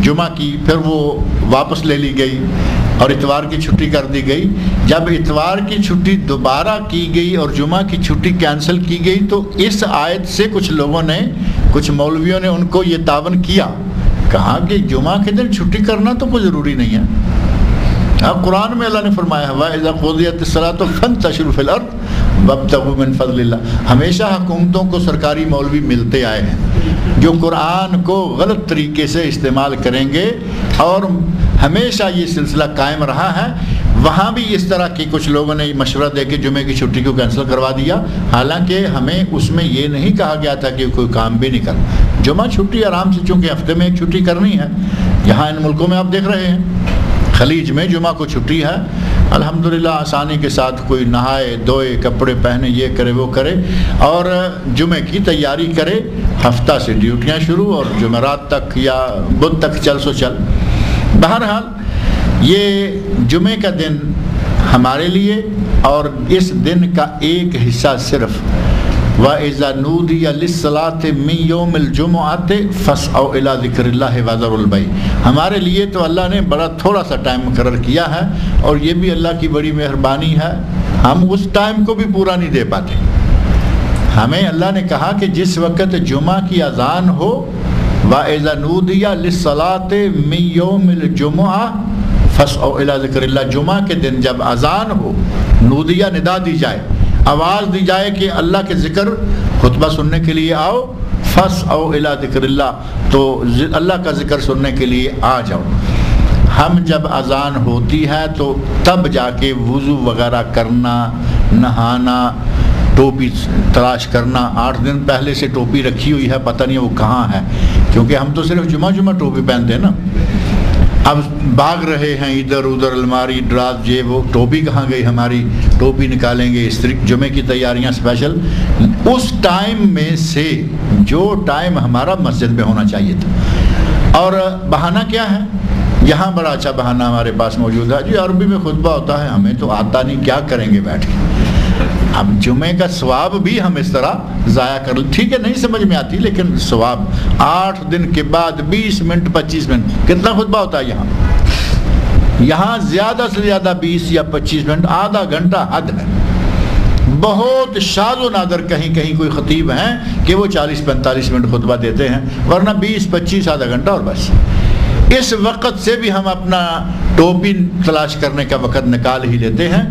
جمعہ کی، پھر وہ واپس لے لی گئی اور اتوار کی چھٹی کر دی گئی۔ جب اتوار کی چھٹی دوبارہ کی گئی اور جمعہ کی چھٹی کینسل کی گئی، تو اس آیت سے کچھ لوگوں نے، کچھ مولویوں نے ان کو یہ تعاون کیا، کہا کہ جمعہ کے دن چھٹی کرنا تو کوئی ضروری نہیں ہے۔ اب قرآن میں اللہ نے فرمایا ہے وَإِذَا قُضِيَتِ الصَّلَاةُ فَانتَشِرُوا فِي الْأَرْضِ وَابْتَغُوا مِنْ فَضْلِ اللَّهِ۔ ہمیشہ حکومتوں کو سرکاری مولوی ملتے آئے ہیں جو قرآن کو غلط طریقے سے استعمال کریں گے، اور ہمیشہ یہ سلسلہ قائم رہا ہے۔ وہاں بھی اس طرح کی کچھ لوگوں نے مشورہ دے کے جمعے کی چھٹی کو کینسل کروا دیا، حالانکہ ہمیں اس میں یہ نہیں کہا گیا تھا کہ کوئی کام بھی نہیں کرنا۔ جمعہ چھٹی آرام سے، چونکہ ہفتے میں ایک چھٹی کرنی ہے۔ یہاں ان ملکوں میں آپ دیکھ رہے ہیں خلیج میں جمعہ کو چھٹی ہے، الحمدللہ آسانی کے ساتھ کوئی نہائے دھوئے، کپڑے پہنے، یہ کرے وہ کرے، اور جمعے کی تیاری کرے۔ ہفتہ سے ڈیوٹیاں شروع، اور جمعرات تک یا بدھ تک چل سو چل۔ بہرحال یہ جمعے کا دن ہمارے لیے، اور اس دن کا ایک حصہ صرف وَإِذَا نُودِيَ لِلصَّلَاةِ مِن يَوْمِ الْجُمُعَةِ فَاسْعَوْا إِلَىٰ ذِكْرِ اللَّهِ وَذَرُوا الْبَيْعَ۔ ہمارے لیے تو اللہ نے بڑا تھوڑا سا ٹائم مقرر کیا ہے، اور یہ بھی اللہ کی بڑی مہربانی ہے، ہم اس ٹائم کو بھی پورا نہیں دے پاتے۔ ہمیں اللہ نے کہا کہ جس وقت جمعہ کی اذان ہو، وَإِذَا نُودِيَ لِلصَّلَاةِ مِن يَوْمِ الْجُمُعَةِ فَاسْعَوْا إِلَىٰ ذِكْرِ اللَّهِ۔ جمعہ کے دن جب اذان ہو، نودیہ ندا دی جائے، آواز دی جائے کہ اللہ کے ذکر، خطبہ سننے کے لیے آؤ، فَاسْعَوْا إِلَىٰ ذِكْرِ اللَّهِ، تو اللہ کا ذکر سننے کے لیے آ جاؤ۔ ہم جب اذان ہوتی ہے تو تب جا کے وضو وغیرہ کرنا، نہانا، ٹوپی تلاش کرنا۔ 8 دن پہلے سے ٹوپی رکھی ہوئی ہے، پتہ نہیں وہ کہاں ہے، کیونکہ ہم تو صرف جمعہ ٹوپی پہنتے ہیں نا۔ اب بھاگ رہے ہیں ادھر ادھر، الماری دراز، یہ وہ، ٹوپی کہاں گئی ہماری، ٹوپی نکالیں گے، استری، جمعے کی تیاریاں اسپیشل۔ اس ٹائم میں سے جو ٹائم ہمارا مسجد میں ہونا چاہیے تھا، اور بہانہ کیا ہے؟ یہاں بڑا اچھا بہانہ ہمارے پاس موجود ہے، جی عربی میں خطبہ ہوتا ہے، ہمیں تو آتا نہیں، کیا کریں گے بیٹھ کے۔ اب جمعے کا ثواب بھی ہم اس طرح ضائع کر لیں، ٹھیک ہے نہیں سمجھ میں آتی، لیکن ثواب 8 دن کے بعد 20 منٹ 25 منٹ کتنا خطبہ ہوتا ہے یہاں زیادہ سے زیادہ 20 یا 25 منٹ، آدھا گھنٹہ حد ہے۔ بہت شاذ و نادر کہیں کہیں کوئی خطیب ہیں کہ وہ 40-45 منٹ خطبہ دیتے ہیں، ورنہ 20-25 آدھا گھنٹہ اور بس۔ اس وقت سے بھی ہم اپنا ٹوپی تلاش کرنے کا وقت نکال ہی لیتے ہیں۔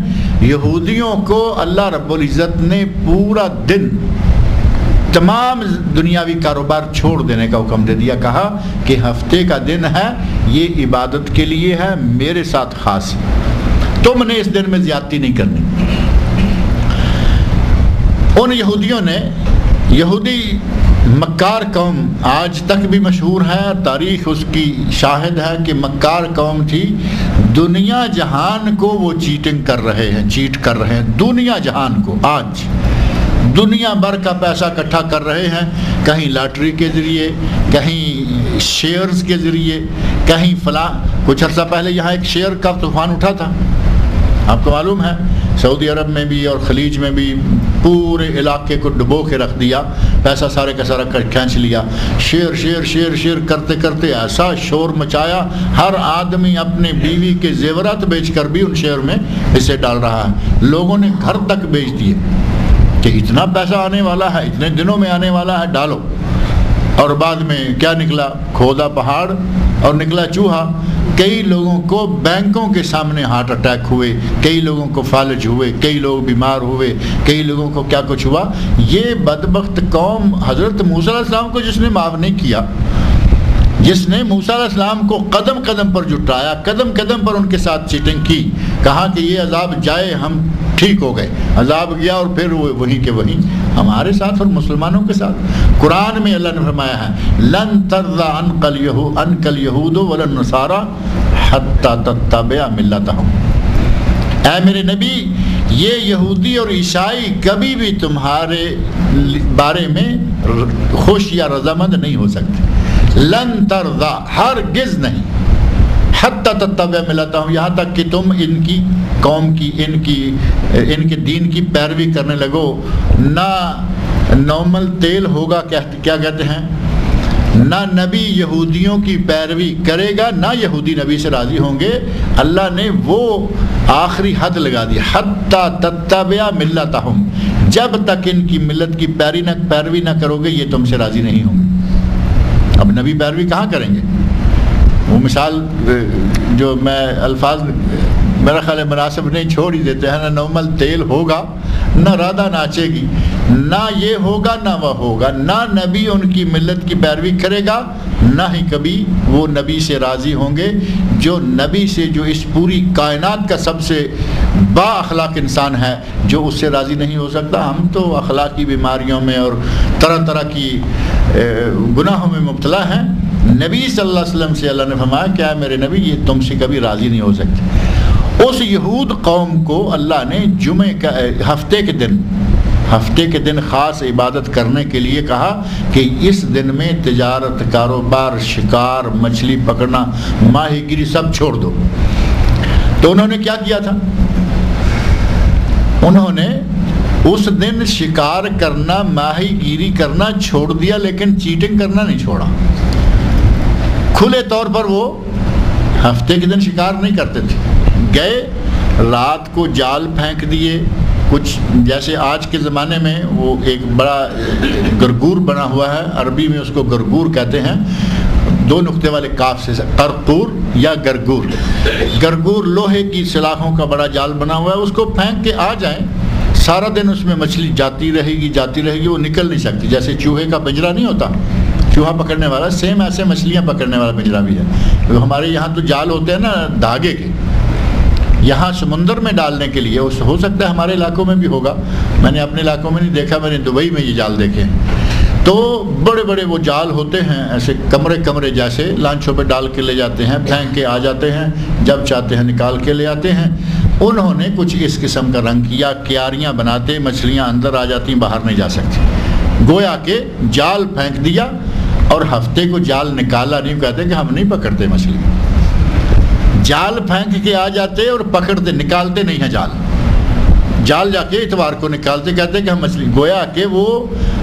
یہودیوں کو اللہ رب العزت نے پورا دن تمام دنیاوی کاروبار چھوڑ دینے کا حکم دے دیا، کہا کہ ہفتے کا دن ہے، یہ عبادت کے لیے ہے، میرے ساتھ خاص، تم نے اس دن میں زیادتی نہیں کرنی۔ ان یہودیوں نے، یہودی مکار قوم آج تک بھی مشہور ہے، تاریخ اس کی شاہد ہے کہ مکار قوم تھی، دنیا جہان کو وہ چیٹ کر رہے ہیں، دنیا جہان کو آج دنیا بھر کا پیسہ اکٹھا کر رہے ہیں، کہیں لاٹری کے ذریعے، کہیں شیئرز کے ذریعے، کہیں فلاں. کچھ عرصہ پہلے یہاں ایک شیئر کا طوفان اٹھا تھا، آپ کو معلوم ہے، سعودی عرب میں بھی اور خلیج میں بھی پورے علاقے کو ڈبو کے رکھ دیا، پیسہ سارے کا سارا کھینچ لیا. شیئر شیئر شیئر شیئر کرتے کرتے ایسا شور مچایا، ہر آدمی اپنے بیوی کے زیورات بیچ کر بھی ان شیئر میں حصے ڈال رہا ہے. لوگوں نے گھر تک بیچ دیے کہ اتنا پیسہ آنے والا ہے، اتنے دنوں میں آنے والا ہے، ڈالو. اور بعد میں کیا نکلا؟ کھودا پہاڑ اور نکلا چوہا. کئی لوگوں کو بینکوں کے سامنے ہارٹ اٹیک ہوئے، کئی لوگوں کو فالج ہوئے، کئی لوگ بیمار ہوئے، کئی لوگوں کو کیا کچھ ہوا. یہ بدبخت قوم حضرت موسیٰ علیہ السلام کو جس نے معاف نہیں کیا، جس نے موسیٰ علیہ السلام کو قدم قدم پر جٹایا، قدم قدم پر ان کے ساتھ چیٹنگ کی، کہا کہ یہ عذاب جائے، ہم ٹھیک ہو گئے. عذاب گیا اور پھر وہیں کے وہیں ہمارے ساتھ اور مسلمانوں کے ساتھ. قرآن میں اللہ نے فرمایا ہے لن ترضى عنك اليهود ولا النصارى حتى تتبع ملتهم. اے میرے نبی، یہ یہودی اور عیسائی کبھی بھی تمہارے بارے میں خوش یا رضامند نہیں ہو سکتے. لن ترضى، ہرگز نہیں، حتی تتبع ملتہم، یہاں تک کہ تم ان کی قوم کی ان کے دین کی پیروی کرنے لگو. نہ نارمل تیل ہوگا، کیا کہتے ہیں، نہ نبی یہودیوں کی پیروی کرے گا، نہ یہودی نبی سے راضی ہوں گے. اللہ نے وہ آخری حد لگا دی، حتی تتبع ملتہم، جب تک ان کی ملت کی پیروی نہ کرو گے یہ تم سے راضی نہیں ہوں گے. اب نبی پیروی کہاں کریں گے؟ وہ مثال جو میں الفاظ میرا خیال ہے مناسب نہیں، چھوڑ ہی دیتے ہیں. نہ نارمل تیل ہوگا، نہ رادہ ناچے گی، نہ یہ ہوگا نہ وہ ہوگا، نہ نبی ان کی ملت کی پیروی کرے گا، نہ ہی کبھی وہ نبی سے راضی ہوں گے. جو نبی سے، جو اس پوری کائنات کا سب سے با اخلاق انسان ہے، جو اس سے راضی نہیں ہو سکتا. ہم تو اخلاقی بیماریوں میں اور طرح طرح کی گناہوں میں مبتلا ہیں. نبی صلی اللہ علیہ وسلم سے اللہ نے فرمایا کہ اے میرے نبی، یہ تم سے کبھی راضی نہیں ہو سکتے. اس یہود قوم کو اللہ نے جمعے کا ہفتے کے دن خاص عبادت کرنے کے لیے کہا کہ اس دن میں تجارت، کاروبار، شکار، مچھلی پکڑنا، ماہی گیری سب چھوڑ دو. تو انہوں نے کیا کیا تھا؟ انہوں نے اس دن شکار کرنا، ماہی گیری کرنا چھوڑ دیا، لیکن چیٹنگ کرنا نہیں چھوڑا. کھلے طور پر وہ ہفتے کے دن شکار نہیں کرتے تھے. گئے رات کو جال پھینک دیے. کچھ جیسے آج کے زمانے میں وہ ایک بڑا گرگور بنا ہوا ہے، عربی میں اس کو گرگور کہتے ہیں، 2 نقطے والے کاف سے، قرقور یا گرگور. گرگور لوہے کی سلاخوں کا بڑا جال بنا ہوا ہے، اس کو پھینک کے آ جائیں، سارا دن اس میں مچھلی جاتی رہے گی، وہ نکل نہیں سکتی. جیسے چوہے کا پنجرا نہیں ہوتا، چوہا پکڑنے والا، سیم ایسے مچھلیاں پکڑنے والا پنجرا بھی ہے. ہمارے یہاں تو جال ہوتے ہیں نا دھاگے کے، یہاں سمندر میں ڈالنے کے لیے. ہو سکتا ہے ہمارے علاقوں میں بھی ہوگا، میں نے اپنے علاقوں میں نہیں دیکھا، میں نے دبئی میں یہ جال دیکھے ہیں. تو بڑے بڑے وہ جال ہوتے ہیں، ایسے کمرے جیسے، لانچوں پہ ڈال کے لے جاتے ہیں، پھینک کے آ جاتے ہیں، جب چاہتے ہیں نکال کے لے آتے ہیں. انہوں نے کچھ اس قسم کا رنگ کیا، کیاریاں بناتے، مچھلیاں اندر آ جاتی، باہر نہیں جا سکتی. گویا کہ جال پھینک دیا اور ہفتے کو جال نکالا نہیں. کہتے کہ ہم نہیں پکڑتے مچھلی. جال پھینک کے آ جاتے اور پکڑتے، نکالتے نہیں ہیں جال جا کے اتوار کو نکالتے، کہتے کہ ہم مچھلی. گویا کہ وہ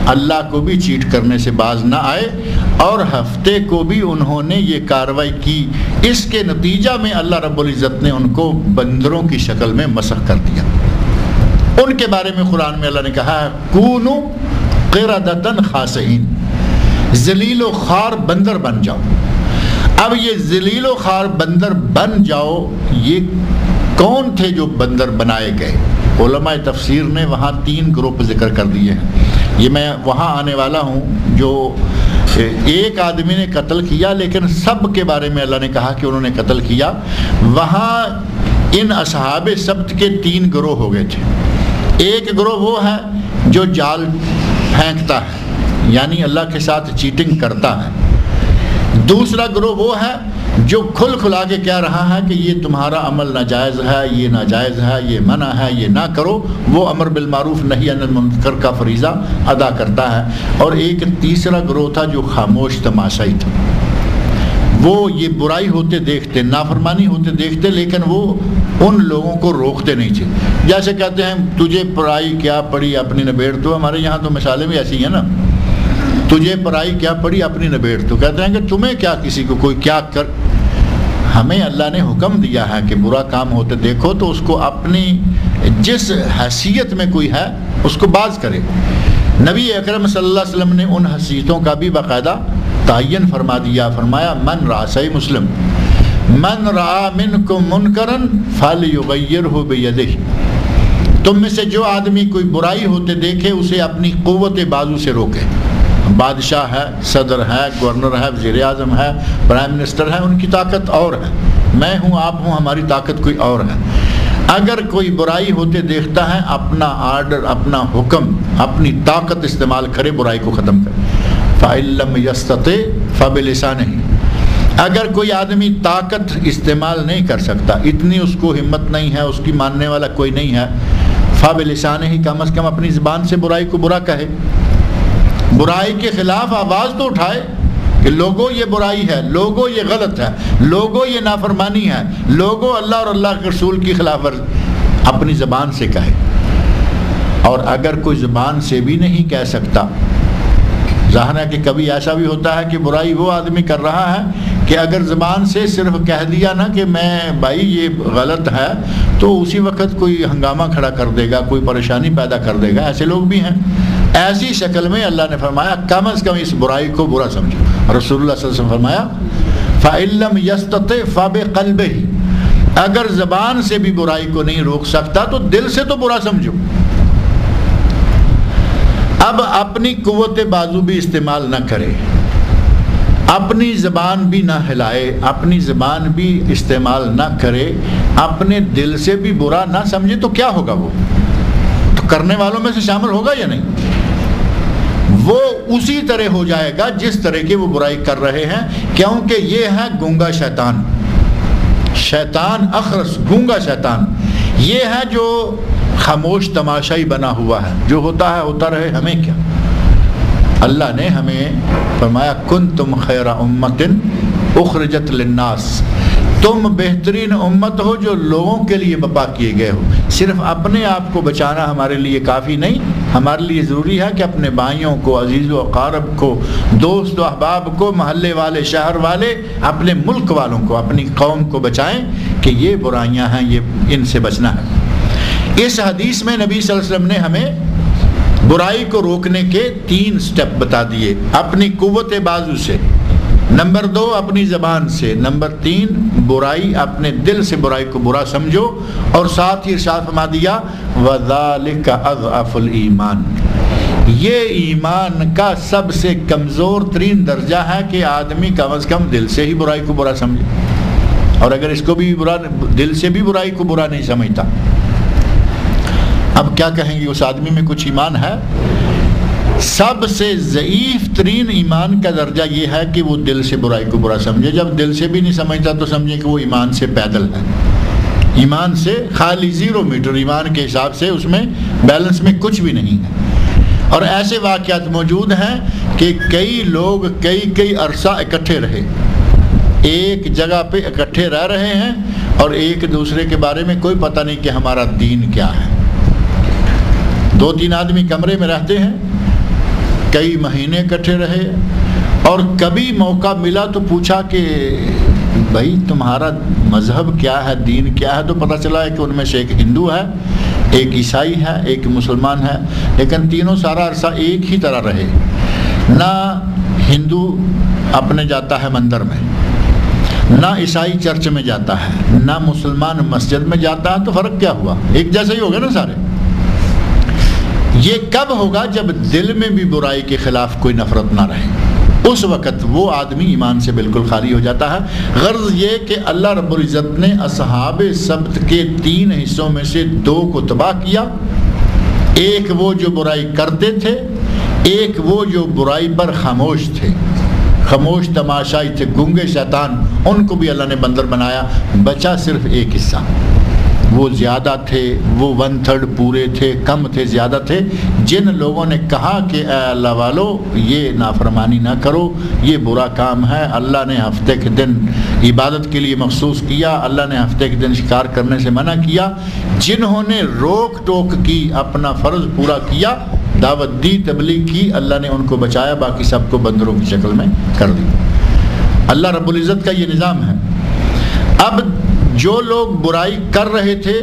اللہ کو بھی چیٹ کرنے سے باز نہ آئے اور ہفتے کو بھی انہوں نے یہ کارروائی کی. اس کے نتیجہ میں اللہ رب العزت نے ان کو بندروں کی شکل میں مسخ کر دیا. ان کے بارے میں قرآن میں اللہ نے کہا ہے کونوا قردۃ خاسئین، ذلیل و خوار بندر بن جاؤ. اب یہ ذلیل و خوار بندر بن جاؤ، یہ کون تھے جو بندر بنائے گئے؟ علماء تفسیر نے وہاں 3 گروپ ذکر کر دیے ہیں. یہ میں وہاں آنے والا ہوں جو ایک آدمی نے قتل کیا، لیکن سب کے بارے میں اللہ نے کہا کہ انہوں نے قتل کیا. وہاں ان اصحاب سبت کے 3 گروہ ہو گئے تھے. ایک گروہ وہ ہے جو جال پھینکتا ہے، یعنی اللہ کے ساتھ چیٹنگ کرتا ہے. دوسرا گروہ وہ ہے جو کھل کھلا کے کہہ رہا ہے کہ یہ تمہارا عمل ناجائز ہے، یہ ناجائز ہے، یہ منع ہے، یہ نہ کرو، وہ امر بالمعروف نہی عن المنکر کا فریضہ ادا کرتا ہے۔ اور ایک تیسرا گروہ تھا جو خاموش تماشائی تھا، وہ یہ برائی ہوتے دیکھتے، نافرمانی ہوتے دیکھتے، لیکن وہ ان لوگوں کو روکتے نہیں تھے۔ جیسے کہتے ہیں تجھے پرائی کیا پڑی اپنی نبیڑ تو، ہمارے یہاں تو مثالیں بھی ایسی ہیں نا، تجھے پرائی کیا پڑی اپنی نبیڑ تو، کہتے ہیں کہ تمہیں کیا کسی کو کوئی کیا کر۔ ہمیں اللہ نے حکم دیا ہے کہ برا کام ہوتے دیکھو تو اس کو اپنی جس حیثیت میں کوئی ہے اس کو باز کرے۔ نبی اکرم صلی اللہ علیہ وسلم نے ان حیثیتوں کا بھی باقاعدہ تعین فرما دیا، فرمایا من رأى، صحیح مسلم، من رأى منکم منکرا فلیغیرہ بیدہ، تم میں سے جو آدمی کوئی برائی ہوتے دیکھے اسے اپنی قوت بازو سے روکے۔ بادشاہ ہے، صدر ہے، گورنر ہے، وزیر اعظم ہے، پرائم منسٹر ہے، ان کی طاقت اور ہے، میں ہوں، آپ ہوں، ہماری طاقت کوئی اور ہے۔ اگر کوئی برائی ہوتے دیکھتا ہے اپنا آرڈر، اپنا حکم، اپنی طاقت استعمال کرے برائی کو ختم کرے۔ فَإِن لَّمْ يَسْتَطِعْ فَبِلِسَانِهِ، اگر کوئی آدمی طاقت استعمال نہیں کر سکتا، اتنی اس کو ہمت نہیں ہے، اس کی ماننے والا کوئی نہیں ہے، فَبِلِسَانِهِ، کم از کم اپنی زبان سے برائی کو برا کہے، برائی کے خلاف آواز تو اٹھائے کہ لوگوں یہ برائی ہے، لوگوں یہ غلط ہے، لوگوں یہ نافرمانی ہے، لوگوں اللہ اور اللہ کے رسول کی خلاف ورزی، اپنی زبان سے کہے۔ اور اگر کوئی زبان سے بھی نہیں کہہ سکتا، ظاہر ہے کہ کبھی ایسا بھی ہوتا ہے کہ برائی وہ آدمی کر رہا ہے کہ اگر زبان سے صرف کہہ دیا نا کہ میں بھائی یہ غلط ہے، تو اسی وقت کوئی ہنگامہ کھڑا کر دے گا، کوئی پریشانی پیدا کر دے گا، ایسے لوگ بھی ہیں۔ ایسی شکل میں اللہ نے فرمایا کم از کم اس برائی کو برا سمجھو۔ رسول اللہ صلی اللہ علیہ وسلم فرمایا فَإِن لَّمْ يَسْتَطِعْ فَبِقَلْبِهِ، اگر زبان سے بھی برائی کو نہیں روک سکتا تو دل سے تو برا سمجھو۔ اب اپنی قوت بازو بھی استعمال نہ کرے، اپنی زبان بھی نہ ہلائے، اپنی زبان بھی استعمال نہ کرے، اپنے دل سے بھی برا نہ سمجھے، تو کیا ہوگا؟ وہ تو کرنے والوں میں سے شامل ہوگا یا نہیں؟ وہ اسی طرح ہو جائے گا جس طرح کے وہ برائی کر رہے ہیں، کیونکہ یہ ہے گونگا شیطان، شیطان اخرس، گونگا شیطان، یہ ہے جو خاموش تماشائی بنا ہوا ہے، جو ہوتا ہے ہوتا رہے، ہمیں کیا۔ اللہ نے ہمیں فرمایا کنتم خیر امت اخرجت للناس، تم بہترین امت ہو جو لوگوں کے لیے برپا کیے گئے ہو۔ صرف اپنے آپ کو بچانا ہمارے لیے کافی نہیں، ہمارے لیے ضروری ہے کہ اپنے بھائیوں کو، عزیز و اقارب کو، دوست و احباب کو، محلے والے، شہر والے، اپنے ملک والوں کو، اپنی قوم کو بچائیں کہ یہ برائیاں ہیں، یہ ان سے بچنا ہے۔ اس حدیث میں نبی صلی اللہ علیہ وسلم نے ہمیں برائی کو روکنے کے 3 سٹیپ بتا دیے، اپنی قوت بازو سے، نمبر 2 اپنی زبان سے، نمبر 3 برائی اپنے دل سے برائی کو برا سمجھو، اور ساتھ ہی ارشاد فرما دیا وَذَلِكَ أَضْعَفُ الْإِيمَانِ، یہ ایمان کا سب سے کمزور ترین درجہ ہے کہ آدمی کم از کم دل سے ہی برائی کو برا سمجھے، اور اگر اس کو بھی برا، دل سے بھی برائی کو برا نہیں سمجھتا، اب کیا کہیں گے اس آدمی میں کچھ ایمان ہے؟ سب سے ضعیف ترین ایمان کا درجہ یہ ہے کہ وہ دل سے برائی کو برا سمجھے۔ جب دل سے بھی نہیں سمجھتا تو سمجھے کہ وہ ایمان سے پیدل ہے، ایمان سے خالی 0 میٹر، ایمان کے حساب سے اس میں بیلنس میں کچھ بھی نہیں ہے۔ اور ایسے واقعات موجود ہیں کہ کئی لوگ کئی عرصہ اکٹھے رہے، ایک جگہ پہ اکٹھے رہ رہے ہیں اور ایک دوسرے کے بارے میں کوئی پتہ نہیں کہ ہمارا دین کیا ہے۔ 2-3 آدمی کمرے میں رہتے ہیں، کئی مہینے اکٹھے رہے، اور کبھی موقع ملا تو پوچھا کہ بھائی تمہارا مذہب کیا ہے، دین کیا ہے، تو پتہ چلا ہے کہ ان میں سے ایک ہندو ہے، ایک عیسائی ہے، ایک مسلمان ہے، لیکن تینوں سارا عرصہ ایک ہی طرح رہے۔ نہ ہندو اپنے جاتا ہے مندر میں، نہ عیسائی چرچ میں جاتا ہے، نہ مسلمان مسجد میں جاتا ہے، تو فرق کیا ہوا؟ ایک جیسے ہی ہو گئے نا سارے۔ یہ کب ہوگا؟ جب دل میں بھی برائی کے خلاف کوئی نفرت نہ رہے، اس وقت وہ آدمی ایمان سے بالکل خالی ہو جاتا ہے۔ غرض یہ کہ اللہ رب العزت نے اصحاب سبت کے 3 حصوں میں سے 2 کو تباہ کیا، ایک وہ جو برائی کرتے تھے، ایک وہ جو برائی پر خاموش تھے۔ خاموش تماشائی تھے، گونگے شیطان، ان کو بھی اللہ نے بندر بنایا، بچا صرف ایک حصہ۔ وہ زیادہ تھے، وہ 1/3 پورے تھے، کم تھے، زیادہ تھے۔ جن لوگوں نے کہا کہ اے اللہ والو یہ نافرمانی نہ کرو، یہ برا کام ہے، اللہ نے ہفتے کے دن عبادت کے لیے مخصوص کیا، اللہ نے ہفتے کے دن شکار کرنے سے منع کیا، جنہوں نے روک ٹوک کی، اپنا فرض پورا کیا، دعوت دی، تبلیغ کی، اللہ نے ان کو بچایا، باقی سب کو بندروں کی شکل میں کر دی۔ اللہ رب العزت کا یہ نظام ہے۔ اب جو لوگ برائی کر رہے تھے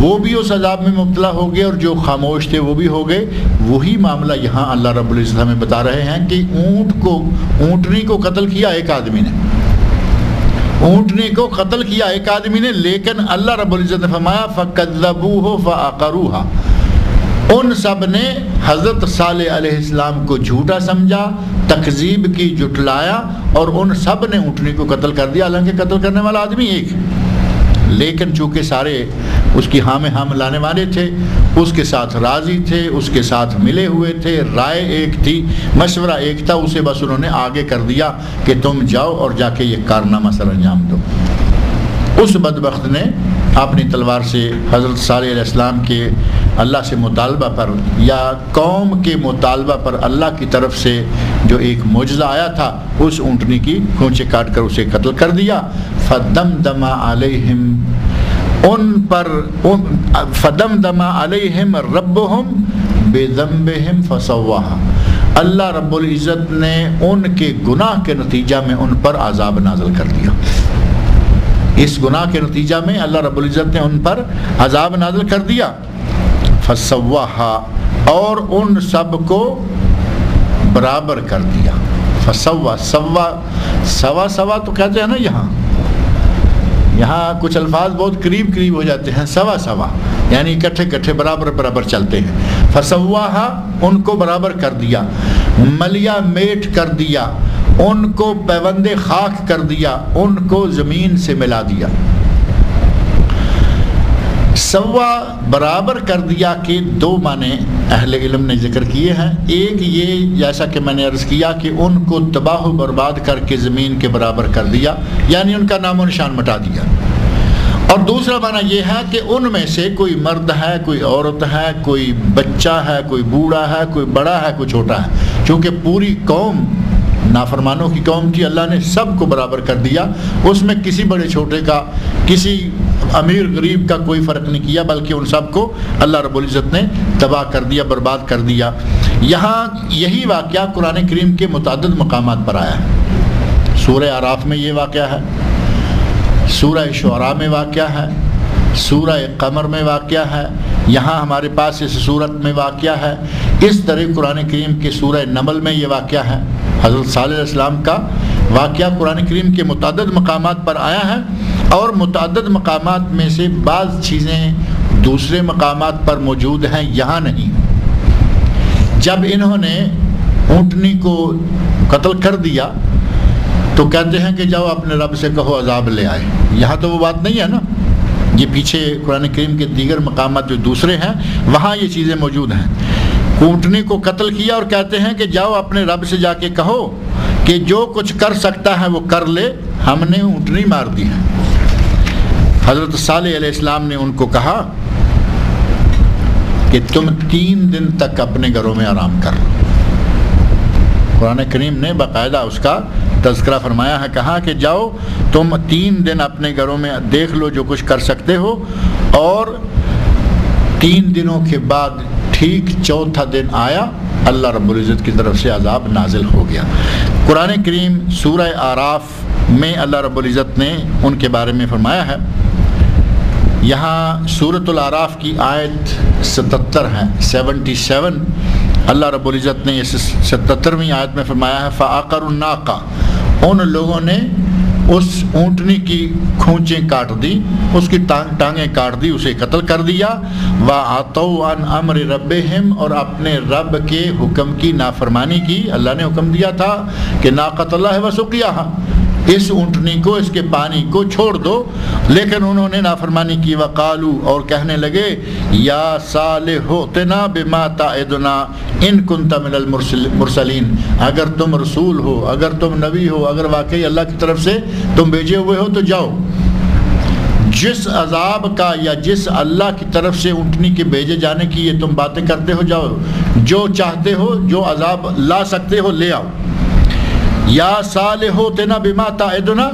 وہ بھی اس عذاب میں مبتلا ہو گئے، اور جو خاموش تھے وہ بھی ہو گئے۔ وہی معاملہ یہاں اللہ رب العزت ہمیں بتا رہے ہیں کہ اونٹنی کو قتل کیا ایک آدمی نے، اونٹنی کو قتل کیا ایک آدمی نے، لیکن اللہ رب العزت نے فرمایا فَكَذَّبُوهُ فَعَقَرُوهَا، ان سب نے حضرت صالح علیہ السلام کو جھوٹا سمجھا، تکذیب کی، جھٹلایا، اور ان سب نے اونٹنی کو قتل کر دیا، حالانکہ قتل کرنے والا آدمی ایک ہے، لیکن چونکہ سارے اس کی ہاں میں ہاں ملانے والے تھے، اس کے ساتھ راضی تھے، اس کے ساتھ ملے ہوئے تھے، رائے ایک تھی، مشورہ ایک تھا، اسے بس انہوں نے آگے کر دیا کہ تم جاؤ اور جا کے یہ کارنامہ سر انجام دو۔ اس بدبخت نے اپنی تلوار سے حضرت صالح علیہ السلام کے اللہ سے مطالبہ پر یا قوم کے مطالبہ پر اللہ کی طرف سے جو ایک معجزہ آیا تھا، اس اونٹنی کی کھونچے کاٹ کر اسے قتل کر دیا۔ فدمدم علیہم، ان پر فدمدم علیہم ربہم بذنبہم فسواہا، اللہ رب العزت نے ان کے گناہ کے نتیجہ میں ان پر عذاب نازل کر دیا۔ اس گناہ کے نتیجہ میں اللہ رب العزت نے ان پر عذاب نازل کر دیا۔ فسواہا، اور ان سب کو برابر کر دیا۔ فسوا، سوا سوا تو کہتے ہیں نا، یہاں کچھ الفاظ بہت قریب قریب ہو جاتے ہیں، سوا سوا یعنی اکٹھے اکٹھے برابر برابر چلتے ہیں۔ فسواہا، ان کو برابر کر دیا، ملیا میٹ کر دیا، ان کو پیوند خاک کر دیا، ان کو زمین سے ملا دیا۔ سوا، برابر کر دیا کہ دو معنی اہل علم نے ذکر کیے ہیں۔ ایک یہ، جیسا کہ میں نے عرض کیا، کہ ان کو تباہ و برباد کر کے زمین کے برابر کر دیا، یعنی ان کا نام و نشان مٹا دیا۔ اور دوسرا معنی یہ ہے کہ ان میں سے کوئی مرد ہے، کوئی عورت ہے، کوئی بچہ ہے، کوئی بوڑھا ہے، کوئی بڑا ہے، کوئی چھوٹا ہے، چونکہ پوری قوم نافرمانوں کی قوم تھی، اللہ نے سب کو برابر کر دیا۔ اس میں کسی بڑے چھوٹے کا، کسی امیر غریب کا کوئی فرق نہیں کیا، بلکہ ان سب کو اللہ رب العزت نے تباہ کر دیا، برباد کر دیا۔ یہاں یہی واقعہ قرآن کریم کے متعدد مقامات پر آیا ہے۔ سورہ اعراف میں یہ واقعہ ہے، سورہ شعراء میں واقعہ ہے، سورہ قمر میں واقعہ ہے، یہاں ہمارے پاس اس سورت میں واقعہ ہے۔ اس طرح قرآن کریم کے سورہ نمل میں یہ واقعہ ہے۔ حضرت صالح علیہ السلام کا واقعہ قرآن کریم کے متعدد مقامات پر آیا ہے، اور متعدد مقامات میں سے بعض چیزیں دوسرے مقامات پر موجود ہیں، یہاں نہیں۔ جب انہوں نے اونٹنی کو قتل کر دیا تو کہتے ہیں کہ جاؤ اپنے رب سے کہو عذاب لے آئے، یہاں تو وہ بات نہیں ہے نا۔ یہ پیچھے قرآن کریم کے دیگر مقامات جو دوسرے ہیں وہاں یہ چیزیں موجود ہیں۔ اونٹنی کو قتل کیا اور کہتے ہیں کہ جاؤ اپنے رب سے جا کے کہو کہ جو کچھ کر سکتا ہے وہ کر لے، ہم نے اونٹنی مار دی ہے۔ حضرت صالح علیہ السلام نے ان کو کہا کہ تم 3 دن تک اپنے گھروں میں آرام کر لو۔ قرآن کریم نے باقاعدہ اس کا تذکرہ فرمایا ہے، کہا کہ جاؤ تم 3 دن اپنے گھروں میں دیکھ لو جو کچھ کر سکتے ہو، اور 3 دنوں کے بعد ٹھیک 4تھا دن آیا، اللہ رب العزت کی طرف سے عذاب نازل ہو گیا۔ قرآن کریم سورہ اعراف میں اللہ رب العزت نے ان کے بارے میں فرمایا ہے۔ یہاں سورۃ الاعراف کی آیت 77 ہے، 77 اللہ رب العزت نے اس 77ویں آیت میں فرمایا ہے فَعَقَرُوا النَّاقَةَ، ان لوگوں نے اس اونٹنی کی کھونچیں کاٹ دی، اس کی ٹانگیں کاٹ دی، اسے قتل کر دیا۔ وَعَتَوْا عَنْ أَمْرِ رَبِّهِمْ، اور اپنے رب کے حکم کی نافرمانی کی۔ اللہ نے حکم دیا تھا کہ ناقۃ اللہ وسقیاہا، اس اونٹنی کو، اس کے پانی کو چھوڑ دو، لیکن انہوں نے نافرمانی کی. وقالو اور کہنے لگے یا صالح ائتنا بما تعدنا ان کنت من المرسلین، اگر تم رسول ہو، اگر تم نبی ہو، اگر واقعی اللہ کی طرف سے تم بھیجے ہوئے ہو تو جاؤ، جس عذاب کا یا جس اللہ کی طرف سے اونٹنی کے بھیجے جانے کی یہ تم باتیں کرتے ہو، جاؤ، جو چاہتے ہو، جو عذاب لا سکتے ہو لے آؤ. یا صالح ائتنا بما تعدنا،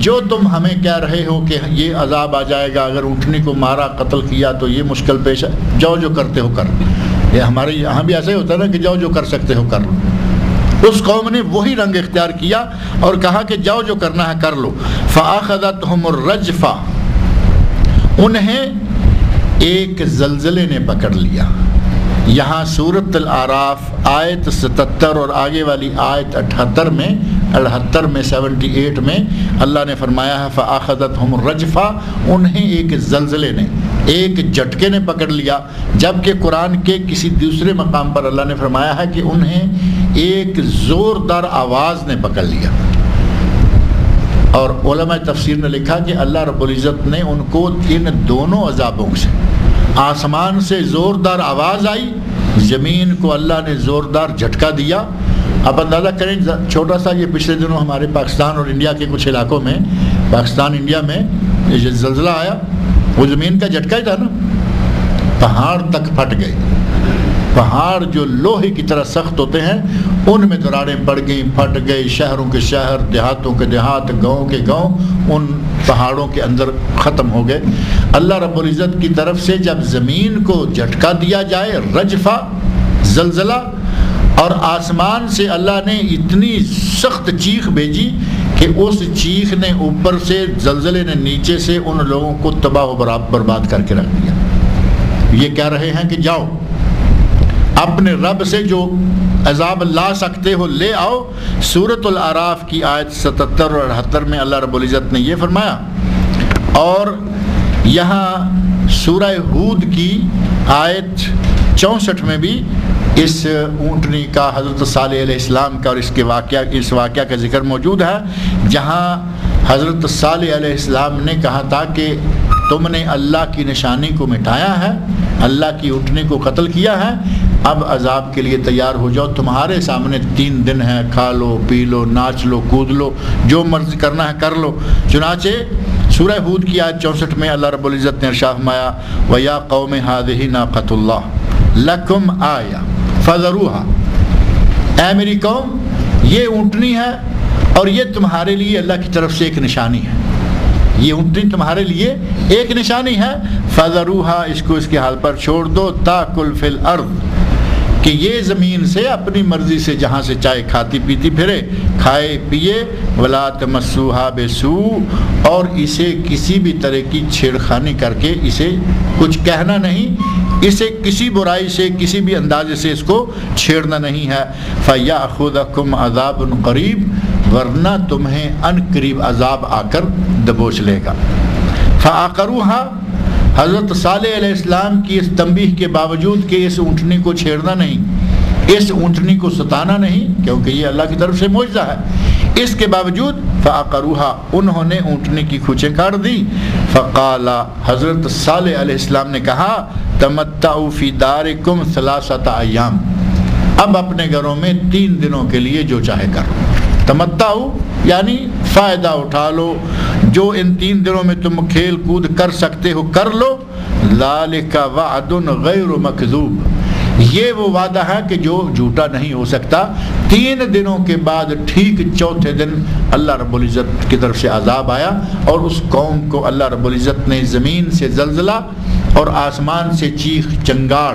جو تم ہمیں کہہ رہے ہو کہ یہ عذاب آ جائے گا اگر اونٹنی کو مارا قتل کیا تو یہ مشکل پیش ہے، جاؤ جو کرتے ہو کر. یہ ہمارے یہاں بھی ایسا ہی ہوتا ہے نا کہ جاؤ جو کر سکتے ہو کر لو. اس قوم نے وہی رنگ اختیار کیا اور کہا کہ جاؤ جو کرنا ہے کر لو. فَأَخَذَتْهُمُ الرَّجْفَةُ، انہیں ایک زلزلے نے پکڑ لیا. یہاں سورۃ الاعراف آیت 77 اور آگے والی آیت 78 میں 78 میں اللہ نے فرمایا ہے فَأَخَذَتْهُمُ الرَّجْفَةُ، انہیں ایک زلزلے نے، ایک جھٹکے نے پکڑ لیا. جبکہ قرآن کے کسی دوسرے مقام پر اللہ نے فرمایا ہے کہ انہیں ایک زوردار آواز نے پکڑ لیا. اور علماء تفسیر نے لکھا کہ اللہ رب العزت نے ان کو ان دونوں عذابوں سے، آسمان سے زوردار آواز آئی، زمین کو اللہ نے زوردار جھٹکا دیا. اب اندازہ کریں، چھوٹا سا یہ پچھلے دنوں ہمارے پاکستان اور انڈیا کے کچھ علاقوں میں، پاکستان انڈیا میں یہ زلزلہ آیا، وہ زمین کا جھٹکا ہی تھا نا، پہاڑ تک پھٹ گئے. پہاڑ جو لوہے کی طرح سخت ہوتے ہیں ان میں دراڑیں پڑ گئیں، پھٹ گئے، شہروں کے شہر، دیہاتوں کے دیہات، گاؤں کے گاؤں ان پہاڑوں کے اندر ختم ہو گئے. اللہ رب العزت کی طرف سے جب زمین کو جھٹکا دیا جائے، رجفہ، زلزلہ، اور آسمان سے اللہ نے اتنی سخت چیخ بھیجی کہ اس چیخ نے اوپر سے، زلزلے نے نیچے سے ان لوگوں کو تباہ و برباد کر کے رکھ دیا. یہ کہہ رہے ہیں کہ جاؤ اپنے رب سے جو عذاب لا سکتے ہو لے آؤ. سورۃ الاعراف کی آیت 77 اور 78 میں اللہ رب العزت نے یہ فرمایا. اور یہاں سورہ ہود کی آیت 64 میں بھی اس اونٹنی کا، حضرت صالح علیہ السلام کا اور اس واقعہ کا ذکر موجود ہے، جہاں حضرت صالح علیہ السلام نے کہا تھا کہ تم نے اللہ کی نشانی کو مٹایا ہے، اللہ کی اونٹنی کو قتل کیا ہے، اب عذاب کے لیے تیار ہو جاؤ، تمہارے سامنے 3 دن ہیں، کھا لو، پی لو، ناچ لو، کود لو، جو مرضی کرنا ہے کر لو. چنانچہ سورہ ہود کی آیت 64 میں اللہ رب العزت نے ارشاد فرمایا وَيَا قَوْمِ هَٰذِهِ نَاقَةُ اللَّهِ لَكُمْ آیَةٌ فَذَرُوهَا، اے میری قوم یہ اونٹنی ہے اور یہ تمہارے لیے اللہ کی طرف سے ایک نشانی ہے، یہ اونٹنی تمہارے لیے ایک نشانی ہے. فَذَرُوهَا، اس کو اس کے حال پر چھوڑ دو، تَأْكُلْ فِي الْأَرْضِ، کہ یہ زمین سے اپنی مرضی سے جہاں سے چاہے کھاتی پیتی پھرے، کھائے پیے. وَلَا تَمَسُّوهَا بِسُوءٍ، اور اسے کسی بھی طرح کی چھیڑخانی کر کے اسے کچھ کہنا نہیں، اسے کسی برائی سے کسی بھی اندازے سے اس کو چھیڑنا نہیں ہے. فَيَأْخُذَكُمْ عَذَابٌ قَرِيبٌ، ورنہ تمہیں ان قریب عذاب آ کر دبوچ لے گا. فَعَقَرُوهَا، حضرت صالح علیہ السلام کی اس تنبیہ کے باوجود کہ اس اونٹنی کو چھیڑنا نہیں، اس اونٹنی کو ستانا نہیں، کیونکہ یہ اللہ کی طرف سے معجزہ ہے، اس کے باوجود فَعَقَرُوهَا، انہوں نے اونٹنی کی کھوچیں کاٹ دی. فَقَالَ، حضرت صالح علیہ السلام نے کہا تَمَتَّعُوا فِي دَارِكُمْ 3 ایام، اب اپنے گھروں میں 3 دنوں کے لیے جو چاہے کرو. تمتعو یعنی فائدہ اٹھا لو، جو ان 3 دنوں میں تم کھیل کود کر سکتے ہو کر لو. ذالک وعد غیر مکذوب، یہ وہ وعدہ ہے کہ جو جھوٹا نہیں ہو سکتا. 3 دنوں کے بعد ٹھیک چوتھے دن اللہ رب العزت کی طرف سے عذاب آیا اور اس قوم کو اللہ رب العزت نے زمین سے زلزلہ اور آسمان سے چیخ چنگاڑ،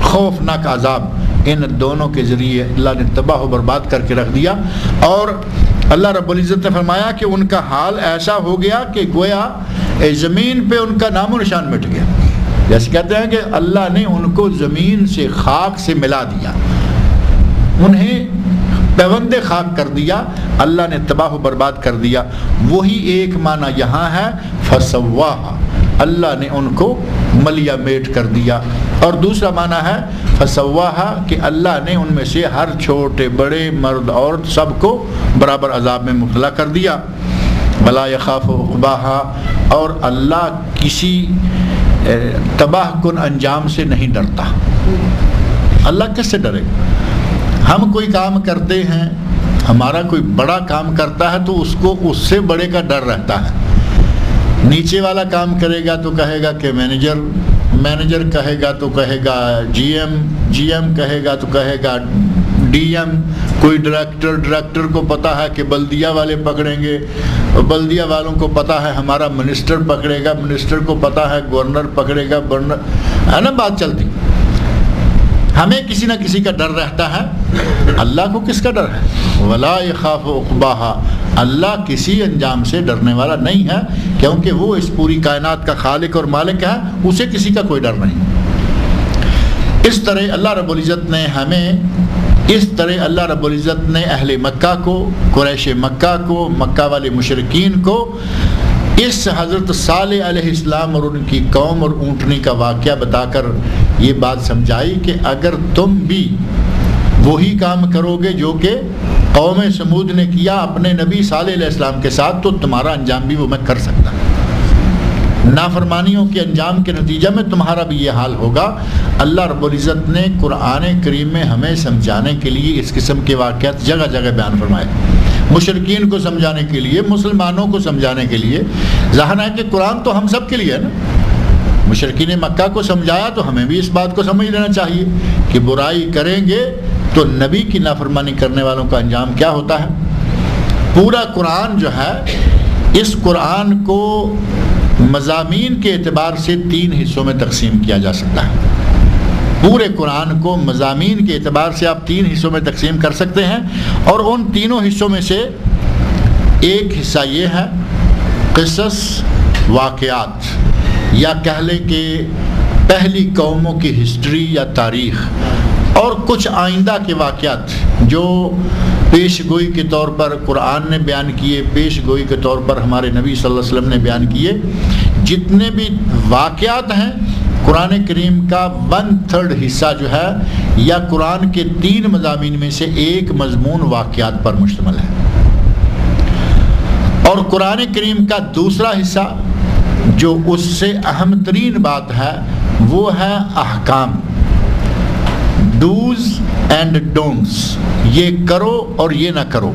خوفناک عذاب، ان دونوں کے ذریعے اللہ نے تباہ و برباد کر کے رکھ دیا. اور اللہ رب العزت نے فرمایا کہ ان کا حال ایسا ہو گیا کہ گویا زمین پہ ان کا نام و نشان مٹ گیا. جیسے کہتے ہیں کہ اللہ نے ان کو زمین سے خاک سے ملا دیا، انہیں پیوند خاک کر دیا، اللہ نے تباہ و برباد کر دیا. وہی ایک معنی یہاں ہے فسواہا، اللہ نے ان کو ملیا میٹ کر دیا. اور دوسرا معنی ہے فسواہا کہ اللہ نے ان میں سے ہر چھوٹے بڑے مرد عورت سب کو برابر عذاب میں مبتلا کر دیا. ولا یخاف عقباها، اور اللہ کسی تباہ کن انجام سے نہیں ڈرتا۔ اللہ کس سے ڈرے؟ ہم کوئی کام کرتے ہیں، ہمارا کوئی بڑا کام کرتا ہے تو اس کو اس سے بڑے کا ڈر رہتا ہے۔ نیچے والا کام کرے گا تو کہے گا کہ مینیجر کہے گا تو کہے گا جی ایم کہے گا تو کہے گا ڈی ایم، کوئی ڈائریکٹر کو پتہ ہے کہ بلدیہ والے پکڑیں گے، بلدیہ والوں کو پتہ ہے ہمارا منسٹر پکڑے گا، منسٹر کو پتہ ہے گورنر پکڑے گا، گورنر، ہے نا بات چلتی۔ ہمیں کسی نہ کسی کا ڈر رہتا ہے، اللہ کو کس کا ڈر ہے؟ ولا یخاف عقباها، اللہ کسی انجام سے ڈرنے والا نہیں ہے، کیونکہ وہ اس پوری کائنات کا خالق اور مالک ہے، اسے کسی کا کوئی ڈر نہیں۔ اس طرح اللہ رب العزت نے اہل مکہ کو، قریش مکہ کو، مکہ والے مشرکین کو اس حضرت صالح علیہ السلام اور ان کی قوم اور اونٹنی کا واقعہ بتا کر یہ بات سمجھائی کہ اگر تم بھی وہی کام کرو گے جو کہ قوم سمود نے کیا اپنے نبی صالح علیہ السلام کے ساتھ، تو تمہارا انجام بھی وہ میں کر سکتا ہوں۔ نافرمانیوں کے انجام کے نتیجہ میں تمہارا بھی یہ حال ہوگا۔ اللہ رب العزت نے قرآن کریم میں ہمیں سمجھانے کے لیے اس قسم کے واقعات جگہ جگہ بیان فرمائے، مشرکین کو سمجھانے کے لیے، مسلمانوں کو سمجھانے کے لیے۔ ظاہر ہے کہ قرآن تو ہم سب کے لیے ہے نا۔ مشرکین مکہ کو سمجھایا تو ہمیں بھی اس بات کو سمجھ لینا چاہیے کہ برائی کریں گے تو نبی کی نافرمانی کرنے والوں کا انجام کیا ہوتا ہے۔ پورا قرآن جو ہے، اس قرآن کو مضامین کے اعتبار سے 3 حصوں میں تقسیم کیا جا سکتا ہے۔ پورے قرآن کو مضامین کے اعتبار سے آپ 3 حصوں میں تقسیم کر سکتے ہیں، اور ان تینوں حصوں میں سے ایک حصہ یہ ہے قصص، واقعات، یا کہہ لیں کہ پہلی قوموں کی ہسٹری یا تاریخ، اور کچھ آئندہ کے واقعات جو پیش گوئی کے طور پر قرآن نے بیان کیے، پیش گوئی کے طور پر ہمارے نبی صلی اللہ علیہ وسلم نے بیان کیے۔ جتنے بھی واقعات ہیں قرآن کریم کا 1/3 حصہ جو ہے، یا قرآن کے 3 مضامین میں سے ایک مضمون واقعات پر مشتمل ہے، اور قرآن کریم کا دوسرا حصہ جو اس سے اہم ترین بات ہے وہ ہے احکام، ڈوز اینڈ ڈونٹس، یہ کرو اور یہ نہ کرو۔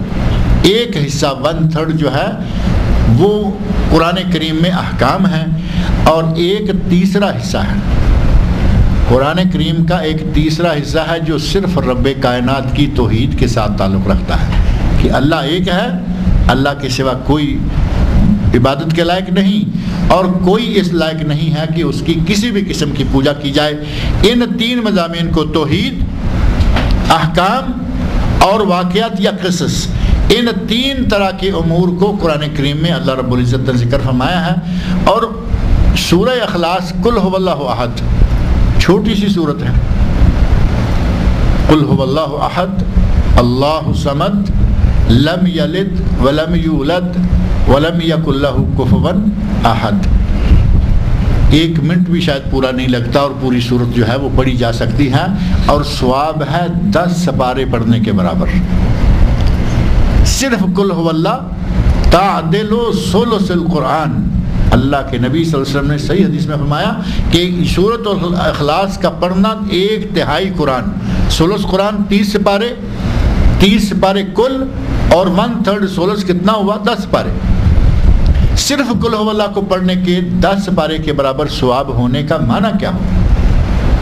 ایک حصہ 1/3 جو ہے وہ قرآن کریم میں احکام ہے، اور ایک تیسرا حصہ ہے قرآن کریم کا، ایک تیسرا حصہ ہے جو صرف رب کائنات کی توحید کے ساتھ تعلق رکھتا ہے کہ اللہ ایک ہے، اللہ کے سوا کوئی عبادت کے لائق نہیں، اور کوئی اس لائق نہیں ہے کہ اس کی کسی بھی قسم کی پوجا کی جائے۔ ان 3 مضامین کو، توحید، احکام اور واقعات یا قصص، ان 3 طرح کے امور کو قرآن کریم میں اللہ رب العزت نے ذکر فرمایا ہے۔ اور سورہ اخلاص قل هو اللہ احد، چھوٹی سی صورت ہے، قل هو اللہ احد اللہ صمد لم یلد ولم یولد ولم یکن لہ کفوا احد۔ 1 منٹ بھی شاید پورا نہیں لگتا اور پوری صورت جو ہے وہ پڑھی جا سکتی ہے، اور ثواب ہے 10 سپارے پڑھنے کے برابر۔ صرف قل هو اللہ تعدل ثلث القرآن۔ اللہ کے نبی صلی اللہ علیہ وسلم نے صحیح حدیث میں فرمایا کہ سورۃ الاخلاص کا پڑھنا 1/3 قرآن، ثلث قرآن 30 سپارے، 30 سپارے کل، اور 1/3 ثلث کتنا ہوا؟ 10 سپارے۔ صرف قل هو اللہ کو پڑھنے کے 10 سپارے کے برابر ثواب ہونے کا معنی کیا ہو؟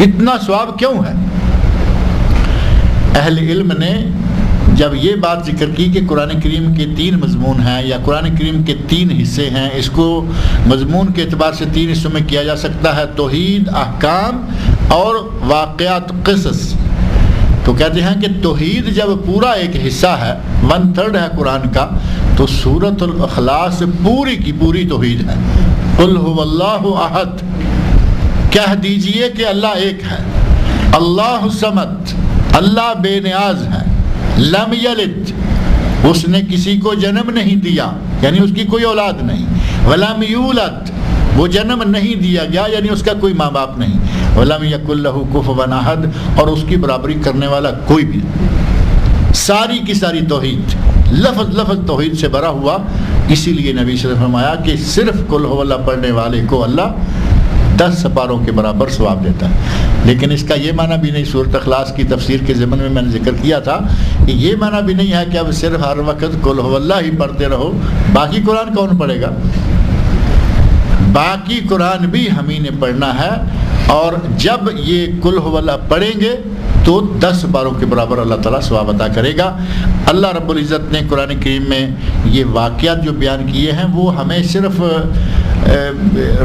اتنا ثواب کیوں ہے؟ اہل علم نے جب یہ بات ذکر کی کہ قرآن کریم کے 3 مضمون ہیں، یا قرآن کریم کے 3 حصے ہیں، اس کو مضمون کے اعتبار سے 3 حصوں میں کیا جا سکتا ہے، توحید، احکام اور واقعات، قصص، تو کہتے ہیں کہ توحید جب پورا ایک حصہ ہے، 1/3 ہے قرآن کا، تو سورۃ الاخلاص پوری کی پوری توحید ہے۔ قل هو اللہ احد، کہہ دیجئے کہ اللہ ایک ہے، اللہ صمد، اللہ بے نیاز ہے، لم یلد، اس نے کسی کو جنم نہیں دیا، یعنی اس کی کوئی اولاد نہیں، ولم یولد، وہ جنم نہیں دیا گیا، یعنی اس کا کوئی ماں باپ نہیں، ولم یکن لہ کفوا احد، اور اس کی برابری کرنے والا کوئی بھی نہیں۔ ساری کی ساری توحید، لفظ لفظ توحید سے بھرا ہوا اسی لیے نبی صلی اللہ علیہ وسلم نے فرمایا کہ صرف قل هو اللہ پڑھنے والے کو اللہ 10 سپاروں کے برابر ثواب دیتا ہے. لیکن اس کا یہ معنی بھی نہیں، سورۃ اخلاص کی تفسیر کے ضمن میں میں نے ذکر کیا تھا کہ یہ معنی بھی نہیں ہے کہ اب صرف ہر وقت قل هو اللہ ہی پڑھتے رہو، باقی قرآن کون پڑھے گا؟ باقی قرآن بھی ہم ہی نے پڑھنا ہے، اور جب یہ قل هو اللہ پڑھیں گے تو 10 سپاروں کے برابر اللہ تعالیٰ ثواب عطا کرے گا. اللہ رب العزت نے قرآن کریم میں یہ واقعات جو بیان کیے ہیں وہ ہمیں صرف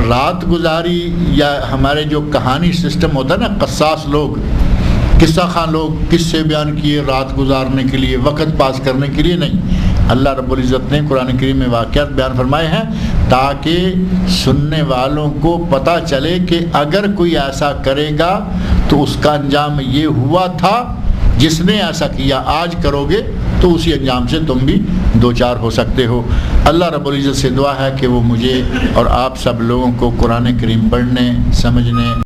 رات گزاری یا ہمارے جو کہانی سسٹم ہوتا ہے نا، قصاص لوگ، قصہ خان لوگ قصے بیان کیے رات گزارنے کے لیے، وقت پاس کرنے کے لیے نہیں. اللہ رب العزت نے قرآن کریم میں واقعات بیان فرمائے ہیں تاکہ سننے والوں کو پتہ چلے کہ اگر کوئی ایسا کرے گا تو اس کا انجام یہ ہوا تھا، جس نے ایسا کیا آج کرو گے تو اسی انجام سے تم بھی دوچار ہو سکتے ہو. اللہ رب العزت سے دعا ہے کہ وہ مجھے اور آپ سب لوگوں کو قرآن کریم پڑھنے، سمجھنے